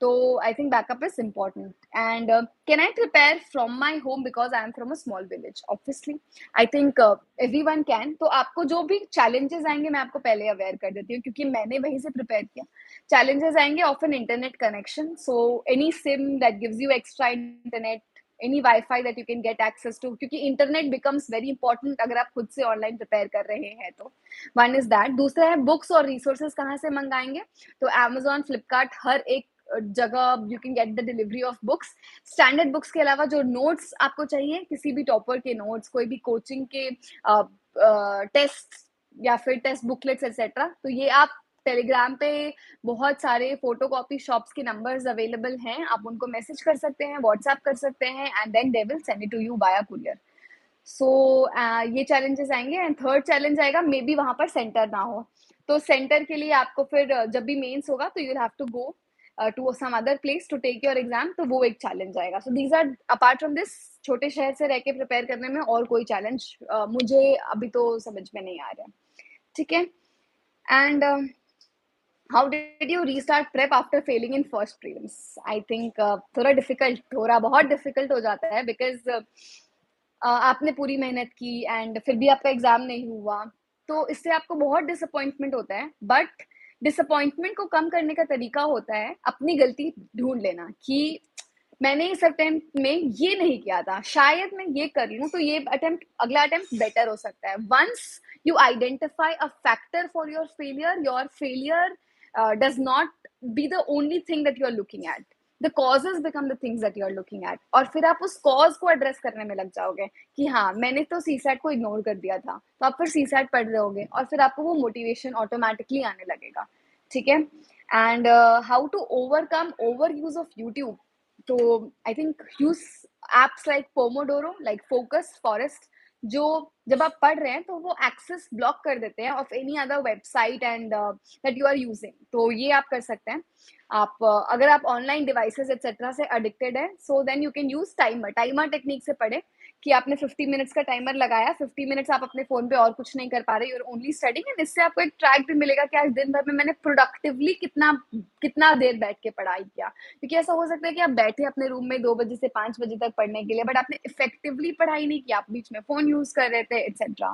तो I think backup is important. And can I prepare from my home because I am from a small village? Obviously, I think everyone can. तो आपको जो भी challenges आएंगे मैं आपको पहले aware कर देती हूँ क्योंकि मैंने वहीं से prepare किया। Challenges आएंगे of an internet connection. So any SIM that gives you extra internet, any Wi-Fi that you can get access to, क्योंकि internet becomes very important अगर आप खुद से online prepare कर रहे हैं तो। One is that. दूसरा है books और resources कहाँ से मंगाएंगे? तो Amazon, Flipkart, हर एक जगह you can get the delivery of books. Standard books के अलावा जो नोट्स आपको चाहिए, किसी भी टॉपर के नोट्स, कोई भी कोचिंग के टेस्ट या फिर टेस्ट बुकलेट्स एक्सेट्रा, तो ये आप टेलीग्राम पे बहुत सारे फोटोकॉपी शॉप्स के नंबर्स अवेलेबल हैं, आप उनको मैसेज कर सकते हैं, व्हाट्सएप कर सकते हैं, and then they will send it to you by courier. So ये चैलेंजेस आएंगे। एंड थर्ड चैलेंज आएगा, मे बी वहां पर सेंटर ना हो, तो सेंटर के लिए आपको फिर जब भी मेंस होगा तो you will have to go to some other place to take your exam, तो वो एक चैलेंज आएगा। So these are apart from this, छोटे शहर से रह के प्रिपेयर करने में और कोई चैलेंज मुझे अभी तो समझ में नहीं आ रहा है। ठीक है। And how did you restart prep after failing in first prelims? I think थोड़ा डिफिकल्ट, थोड़ा बहुत डिफिकल्ट हो जाता है बिकॉज आपने पूरी मेहनत की एंड फिर भी आपका एग्जाम नहीं हुआ, तो इससे आपको बहुत डिसअपॉइंटमेंट होता है। बट डिसअपॉइंटमेंट को कम करने का तरीका होता है अपनी गलती ढूंढ लेना कि मैंने इस अटेम्प्ट में ये नहीं किया था, शायद मैं ये कर लूं तो ये अटेम्प्ट, अगला अटेम्प्ट बेटर हो सकता है। Once you identify a factor for your failure does not be the only thing that you are looking at, the causes become the things that you are looking at. और फिर आप उस कॉज को एड्रेस करने में लग जाओगे कि हाँ, मैंने तो सीसैट को इग्नोर कर दिया था, तो आप फिर सीसैट पढ़ रहे होगे और फिर आपको वो मोटिवेशन ऑटोमेटिकली आने लगेगा। ठीक है। And how to overcome overuse of YouTube? तो I think use apps like Pomodoro, like Focus Forest, जो जब आप पढ़ रहे हैं तो वो एक्सेस ब्लॉक कर देते हैं off any other website and that you are using. तो ये आप कर सकते हैं। आप अगर आप ऑनलाइन डिवाइसेस एक्सेट्रा से एडिक्टेड है, so then you can use timer technique से पढ़े कि आपने 50 मिनट्स का टाइमर लगाया, 50 मिनट्स आप अपने फोन पे और कुछ नहीं कर पा रहे, यूर ओनली स्टडिंग, एंड इससे आपको एक ट्रैक भी मिलेगा कि आज दिन भर में मैंने प्रोडक्टिवली कितना कितना देर बैठ के पढ़ाई किया। क्योंकि ऐसा हो सकता है कि आप बैठे अपने रूम में 2 बजे से 5 बजे तक पढ़ने के लिए, बट आपने इफेक्टिवली पढ़ाई नहीं की, आप बीच में फोन यूज कर रहे थे एक्सेट्रा।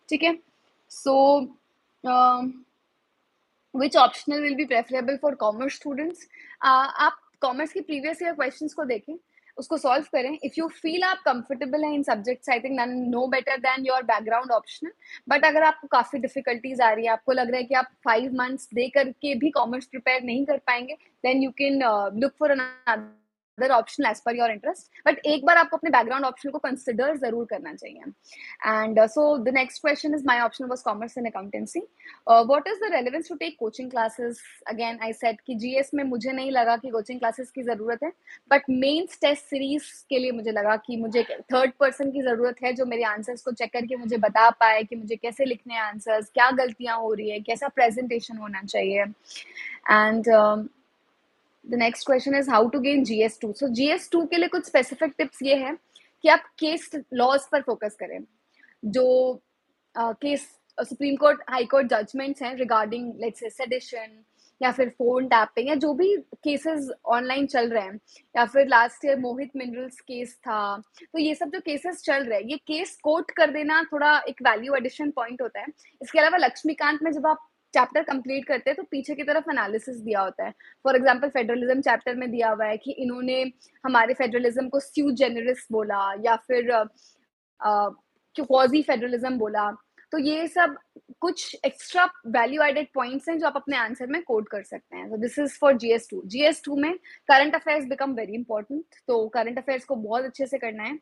ठीक है। So which optional will be preferable for commerce students? आप कॉमर्स की प्रीवियस ईयर क्वेश्चंस को देखें, उसको सॉल्व करें। इफ यू फील आप कंफर्टेबल हैं in subjects, I think no better than your background optional. But अगर आपको काफी डिफिकल्टीज आ रही है, आपको लग रहा है कि आप 5 मंथ्स दे करके भी कॉमर्स प्रिपेयर नहीं कर पाएंगे, then you can look for other option as per your interest. But एक बार आपको अपने बैकग्राउंड ऑप्शन को कंसिडर जरूर करना चाहिए। And so the next question is, my option was commerce and accountancy, what is the relevance to take coaching classes? Again I said कि जीएस में मुझे नहीं लगा कि कोचिंग क्लासेस की जरूरत है, बट मेंस टेस्ट सीरीज के लिए मुझे लगा कि मुझे थर्ड पर्सन की जरूरत है जो मेरे आंसर्स को चेक करके मुझे बता पाए कि मुझे कैसे लिखने हैं आंसर्स, क्या गलतियां हो रही है, कैसा प्रेजेंटेशन होना चाहिए। And the next question is how to gain GS2। So GS2 के लिए कुछ स्पेसिफिक टिप्स ये है कि आप केस लॉज पर फोकस करें, जो case supreme court high court judgments हैं रिगार्डिंग लेट्स से सेडिशन या फिर फोन टैपिंग, या जो भी केसेस ऑनलाइन चल रहे हैं, या फिर लास्ट ईयर मोहित मिनरल्स केस था, तो ये सब जो केसेस चल रहे हैं, ये केस कोर्ट कर देना थोड़ा एक वैल्यू एडिशन पॉइंट होता है। इसके अलावा लक्ष्मीकांत में जब आप चैप्टर कंप्लीट करते हैं तो पीछे की तरफ एनालिसिस दिया होता है। फॉर एग्जांपल फेडरलिज्म चैप्टर में दिया हुआ है कि इन्होंने हमारे फेडरलिज्म को स्यू जेनरिस बोला या फिर क्वाजी फेडरलिज्म बोला। तो ये सब कुछ एक्स्ट्रा वैल्यू एडेड पॉइंट्स हैं जो आप अपने आंसर में कोड कर सकते हैं। तो this is for GS2। GS2 में current affairs become very important, तो करंट अफेयर्स को बहुत अच्छे से करना है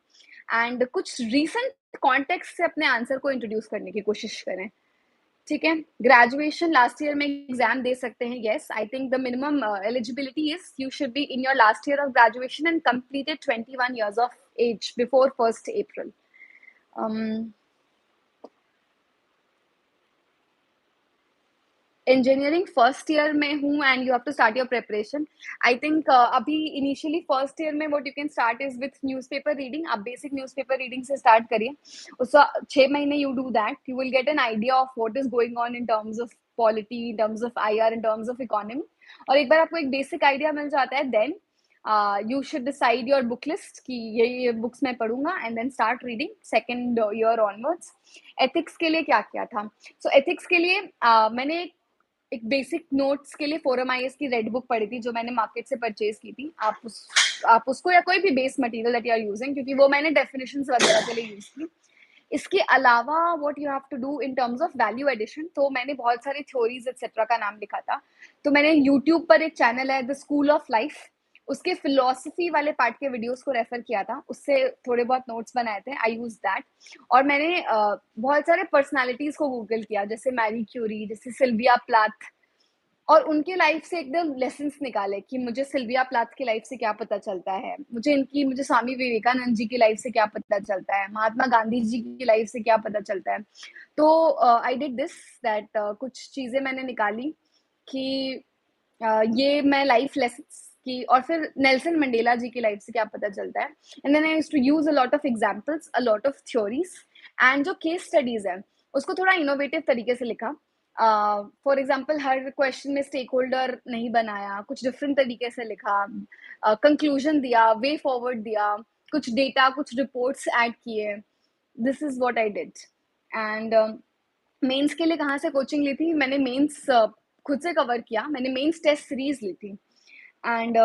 एंड कुछ रीसेंट कॉन्टेक्स्ट से अपने आंसर को इंट्रोड्यूस करने की कोशिश करें। ठीक है, ग्रेजुएशन लास्ट ईयर में एग्जाम दे सकते हैं। Yes, I think the minimum eligibility is you should be in your last year of graduation and completed 21 years of age before 1st April. Engineering first year में हूँ and you have to start your preparation. I think अभी इनिशियली फर्स्ट ईयर में what you can start is with newspaper reading. आप बेसिक न्यूज़पेपर रीडिंग से स्टार्ट करिए। उस 6 महीने you do that, you will get an idea of what is going on in terms of polity, in terms of IR, in terms of economy. और एक बार आपको एक बेसिक आइडिया मिल जाता है, then you should decide your book list कि ये बुक्स मैं पढ़ूंगा and then start reading second year onwards. Ethics के लिए क्या किया था? सो एथिक्स के लिए मैंने एक बेसिक नोट्स के लिए फोरम IS की रेड बुक पढ़ी थी जो मैंने मार्केट से परचेज की थी। आप उसको या कोई भी base material that you are using, क्योंकि वो मैंने डेफिनेशंस वगैरह के लिए यूज की। इसके अलावा what you have to do in terms of value addition, तो मैंने बहुत सारी थ्योरीज एक्सेट्रा का नाम लिखा था। तो मैंने यूट्यूब पर एक चैनल है द स्कूल ऑफ लाइफ, उसके फिलोसफी वाले पार्ट के वीडियोस को रेफर किया था, उससे थोड़े बहुत नोट्स बनाए थे। आई यूज दैट। और मैंने बहुत सारे पर्सनालिटीज को गूगल किया, जैसे मैरी क्यूरी, जैसे सिल्विया प्लाथ, और उनके लाइफ से एकदम लेसन्स निकाले कि मुझे सिल्विया प्लाथ की लाइफ से क्या पता चलता है, मुझे स्वामी विवेकानंद जी की लाइफ से क्या पता चलता है, महात्मा गांधी जी की लाइफ से क्या पता चलता है। तो आई डिड दिस दैट, कुछ चीजें मैंने निकाली कि ये मैं लाइफ लेसन्स की, और फिर नेल्सन मंडेला जी की लाइफ से क्या पता चलता है। And then I used to use a lot of examples, a lot of theories, and जो केस स्टडीज है उसको थोड़ा इनोवेटिव तरीके से लिखा। फॉर एग्जाम्पल हर क्वेश्चन में स्टेक होल्डर नहीं बनाया, कुछ डिफरेंट तरीके से लिखा, कंक्लूजन दिया, वे फॉरवर्ड दिया, कुछ डेटा, कुछ रिपोर्ट्स ऐड किए। This is what I did. And mains के लिए कहाँ से कोचिंग ली थी? मैंने मेंस खुद से कवर किया, मैंने मेंस टेस्ट सीरीज ली थी। एंड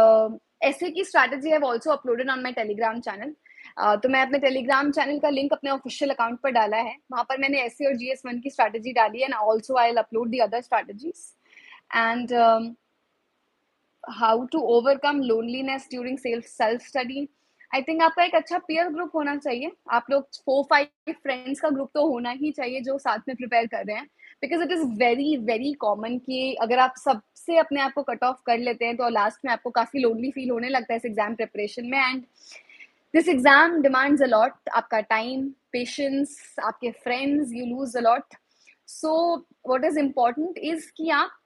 ऐसे की strategy have also uploaded on my Telegram channel. तो मैं अपने टेलीग्राम चैनल का लिंक अपने ऑफिशियल अकाउंट पर डाला है, वहां पर मैंने ऐसे और GS1 की स्ट्रैटेजी डाली है, and also I will upload the other strategies. And how to overcome loneliness during self study. I think आपका एक अच्छा पीयर ग्रुप होना चाहिए। आप लोग 4-5 फ्रेंड्स का ग्रुप तो होना ही चाहिए जो साथ में प्रिपेयर कर रहे हैं, because it is very very common कि अगर आप सबसे अपने आप को कट ऑफ कर लेते हैं तो लास्ट में आपको काफी लोनली फील होने लगता है इस एग्जाम प्रिपरेशन में। And this exam demands a lot, आपका टाइम, पेशेंस, आपके friends, you lose a lot. So what is important is कि आप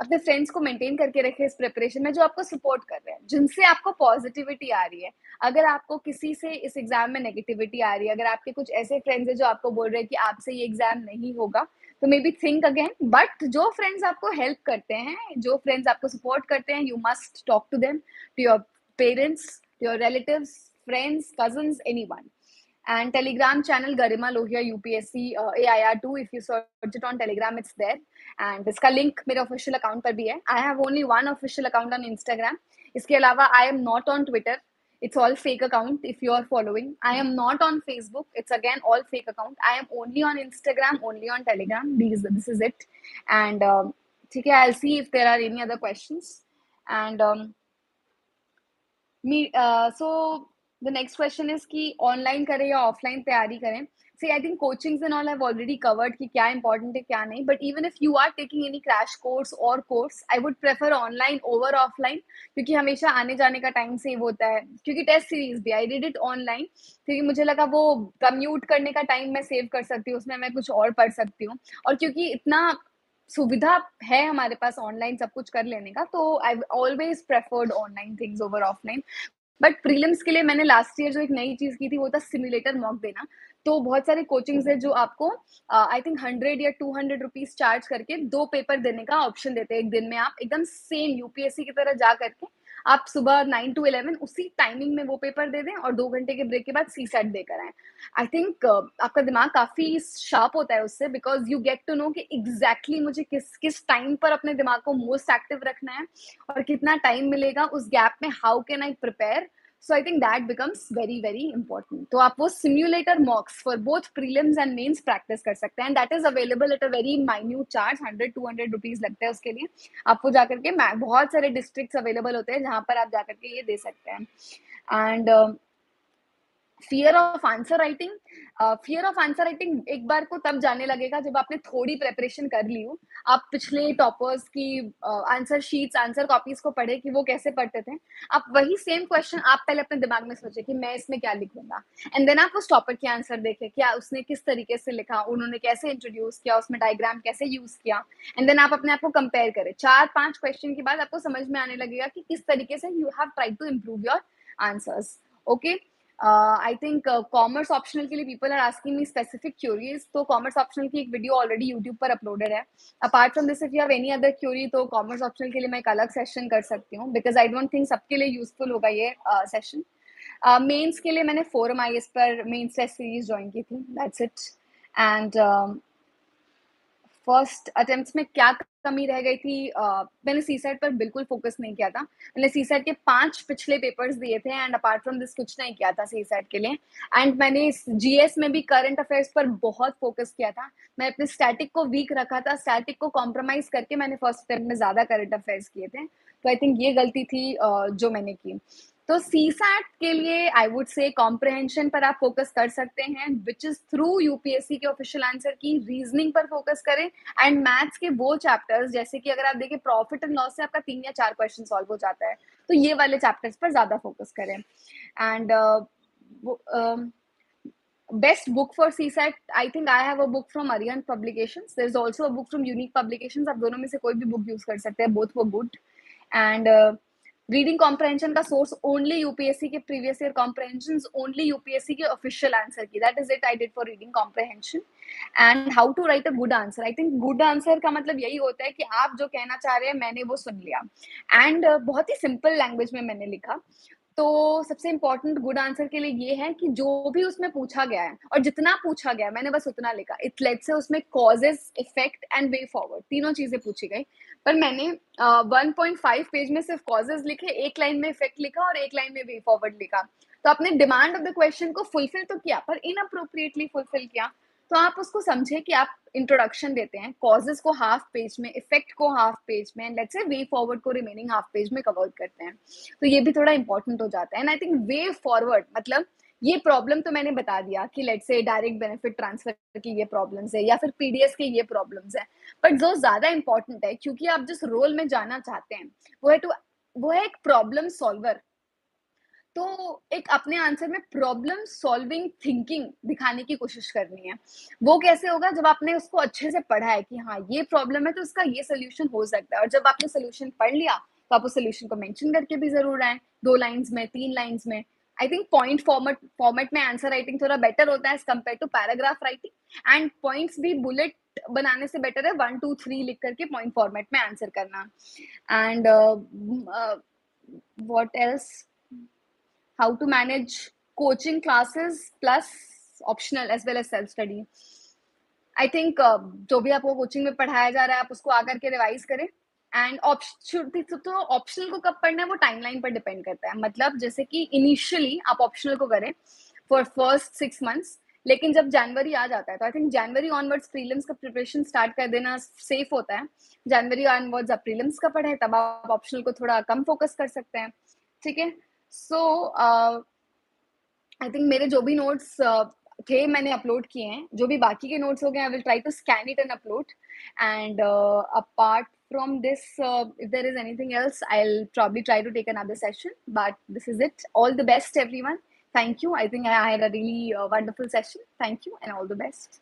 अपने फ्रेंड्स को मेंटेन करके रखें इस प्रिपरेशन में, जो आपको सपोर्ट कर रहे हैं, जिनसे आपको पॉजिटिविटी आ रही है। अगर आपको किसी से इस एग्जाम में नेगेटिविटी आ रही है, अगर आपके कुछ ऐसे फ्रेंड्स हैं जो आपको बोल रहे हैं कि आपसे ये एग्जाम नहीं होगा, तो may be think again. But जो फ्रेंड्स आपको हेल्प करते हैं, जो फ्रेंड्स आपको सपोर्ट करते हैं, you must talk to them, to your parents, to your relatives, friends, cousins, anyone. And Telegram channel Garima Lohia UPSC AIR2, if you search it on Telegram, it's there. And इसका link मेरे official account पर भी है. I have only one official account on Instagram. इसके अलावा I am not on Twitter. It's all fake account if you are following. I am not on Facebook. It's again all fake account. I am only on Instagram, only on Telegram. This is it. And ठीक है, I'll see if there are any other questions. And so the next question is कि ऑनलाइन करें या ऑफलाइन तैयारी करें? See, I think coachings and all have already covered कि क्या important है क्या नहीं, but even if you are taking any crash course or course, I would prefer online over offline, क्योंकि हमेशा आने जाने का टाइम सेव होता है। क्योंकि टेस्ट सीरीज भी I did it online, क्योंकि मुझे लगा वो कम्यूट करने का टाइम मैं सेव कर सकती हूँ, उसमें मैं कुछ और पढ़ सकती हूँ, और क्योंकि इतना सुविधा है हमारे पास ऑनलाइन सब कुछ कर लेने का, तो I always preferred online things over offline. But prelims के लिए मैंने लास्ट ईयर जो एक नई चीज की थी वो था सिमुलेटर मॉक देना। तो बहुत सारे कोचिंग्स है जो आपको आई थिंक 100 या 200 रुपीज चार्ज करके 2 पेपर देने का ऑप्शन देते हैं एक दिन में। आप एकदम सेम UPSC की तरह जा करके आप सुबह 9 to 11 उसी टाइमिंग में वो पेपर दे दें और 2 घंटे के ब्रेक के बाद सीसैट देकर आएँ। आई थिंक आपका दिमाग काफ़ी शार्प होता है उससे, because you get to know कि एग्ज़ैक्टली मुझे किस टाइम पर अपने दिमाग को मोस्ट एक्टिव रखना है और कितना टाइम मिलेगा उस गैप में, how can I prepare. So I think that becomes very very important. तो आप वो simulator mocks for both prelims and mains practice कर सकते हैं, and that is available at a very minute charge, 100-200 rupees लगते हैं उसके लिए। आपको जाकर के बहुत सारे districts available होते हैं जहाँ पर आप जाकर के ये दे सकते हैं। And fear of answer writing एक बार को तब जाने लगेगा जब आपने थोड़ी प्रेपरेशन कर ली हो। आप पिछले टॉपर्स की आंसर शीट्स, आंसर कॉपीज को पढ़े कि वो कैसे पढ़ते थे। आप वही सेम क्वेश्चन आप पहले अपने दिमाग में सोचे कि मैं इसमें क्या लिखूंगा, एंड देन आप उस टॉपर के आंसर देखे, क्या उसने किस तरीके से लिखा, उन्होंने कैसे इंट्रोड्यूस किया, उसमें डायग्राम कैसे यूज किया, एंड देन आप अपने आप को कंपेयर करें। 4-5 क्वेश्चन के बाद आपको समझ में आने लगेगा कि किस तरीके से you have tried to improve your answers. Okay, I think commerce optional के लिए people are asking me specific queries, तो कॉमर्स ऑप्शनल की एक वीडियो ऑलरेडी यूट्यूब पर अपलोडेड है। Apart from this, if you have any other query, तो कॉमर्स ऑप्शनल के लिए मैं एक अलग सेशन कर सकती हूँ, बिकॉज आई डोंट थिंक सबके लिए यूजफुल होगा ये सेशन। मेंस के लिए मैंने फोरम आईएएस पर मेंस टेस्ट सीरीज ज्वाइन की थी, that's it. And first attempt में क्या कमी रह गई थी, मैंने सीसेट पर बिल्कुल फोकस नहीं किया था। मैंने सीसेट के 5 पिछले पेपर्स दिए थे, एंड अपार्ट फ्रॉम दिस कुछ नहीं किया था सीसेट के लिए। एंड मैंने जीएस में भी करंट अफेयर्स पर बहुत फोकस किया था। मैं अपने स्टैटिक को वीक रखा था, स्टैटिक को कॉम्प्रोमाइज करके मैंने फर्स्ट अटेम्प्ट में ज्यादा करंट अफेयर्स किए थे। तो आई थिंक ये गलती थी जो मैंने की। तो सीसैट के लिए आई वुड से कॉम्प्रहेंशन पर आप फोकस कर सकते हैं, विच इज थ्रू यूपीएससी के ऑफिशियल आंसर की। रीजनिंग पर फोकस करें, एंड मैथ्स के वो चैप्टर्स, जैसे कि अगर आप देखें प्रॉफिट एंड लॉस से आपका 3 या 4 क्वेश्चन सॉल्व हो जाता है, तो ये वाले चैप्टर्स पर ज्यादा फोकस करें। And best book for CSAT, I think I have a book from Arihant Publications. There's also a book from Unique Publications. आप दोनों में से कोई भी बुक यूज कर सकते हैं, both were good. And reading comprehension का सोर्स ओनली यूपीएससी के previous year comprehensions, only UPSC के ऑफिशियल आंसर की, that is it I did for reading comprehension. And how to write a good answer, I think good answer का मतलब यही होता है कि आप जो कहना चाह रहे हैं मैंने वो सुन लिया, एंड बहुत ही सिंपल लैंग्वेज में मैंने लिखा। तो सबसे इंपॉर्टेंट गुड आंसर के लिए ये है कि जो भी उसमें पूछा गया है और जितना पूछा गया है मैंने बस उतना लिखा। इट लेट्स से उसमें causes, effect and way forward तीनों चीजें पूछी गई, पर मैंने 1.5 पेज में सिर्फ कॉजेस लिखे, एक लाइन में इफेक्ट लिखा और एक लाइन में वे फॉरवर्ड लिखा। तो आपने डिमांड ऑफ द क्वेश्चन को फुलफिल तो किया, पर इनअप्रोप्रिएटली फुलफिल किया। तो आप उसको समझे कि आप इंट्रोडक्शन देते हैं, कॉजेस को हाफ पेज में, इफेक्ट को हाफ पेज में, लेट्स से वे फॉरवर्ड को रिमेनिंग हाफ पेज में कवर करते हैं। तो ये भी थोड़ा इंपॉर्टेंट हो जाता है। And I think way forward मतलब ये प्रॉब्लम तो मैंने बता दिया कि let's say direct benefit transfer की ये प्रॉब्लम्स है या फिर पीडीएस की ये प्रॉब्लम्स है, बट जो ज्यादा इंपॉर्टेंट है, क्योंकि आप जिस रोल में जाना चाहते हैं वो है एक प्रॉब्लम सॉल्वर। तो एक अपने आंसर में प्रॉब्लम सॉल्विंग थिंकिंग दिखाने की कोशिश करनी है। वो कैसे होगा, जब आपने उसको अच्छे से पढ़ा है कि हाँ ये प्रॉब्लम है तो इसका ये सोल्यूशन हो सकता है, और जब आपने सोल्यूशन पढ़ लिया तो आप उस सोल्यूशन को मेंशन करके भी जरूर आए, 2 लाइंस में, 3 लाइंस में। आई थिंक पॉइंट फॉर्मेट में आंसर राइटिंग थोड़ा बेटर होता है as compare to paragraph writing, and points भी बुलेट बनाने से बेटर है 1 2 3 लिख करके पॉइंट फॉर्मेट में आंसर करना। And what else, how to manage coaching classes plus optional as well as self study. I think जो भी आपको कोचिंग में पढ़ाया जा रहा है आप उसको आकर के रिवाइज करें। एंड तो ऑप्शनल को कब पढ़ना है वो टाइमलाइन पर डिपेंड करता है। मतलब जैसे कि इनिशियली आप ऑप्शनल को करें फॉर फर्स्ट 6 months, लेकिन जब जनवरी आ जाता है तो I think January onwards prelims का प्रिपरेशन स्टार्ट कर देना सेफ होता है। जनवरी ऑनवर्ड्स आप प्रीलिम्स का पढ़े, तब आप ऑप्शनल को थोड़ा कम फोकस कर सकते हैं। ठीक है, सो आई थिंक मेरे जो भी नोट्स थे मैंने अपलोड किए हैं, जो भी बाकी के नोट्स हो गए I will try to scan it and upload. And apart from this, if there is anything else, I'll probably try to take another session, but this is it. All the best everyone. Thank you. I think I had a really wonderful session. Thank you and all the best.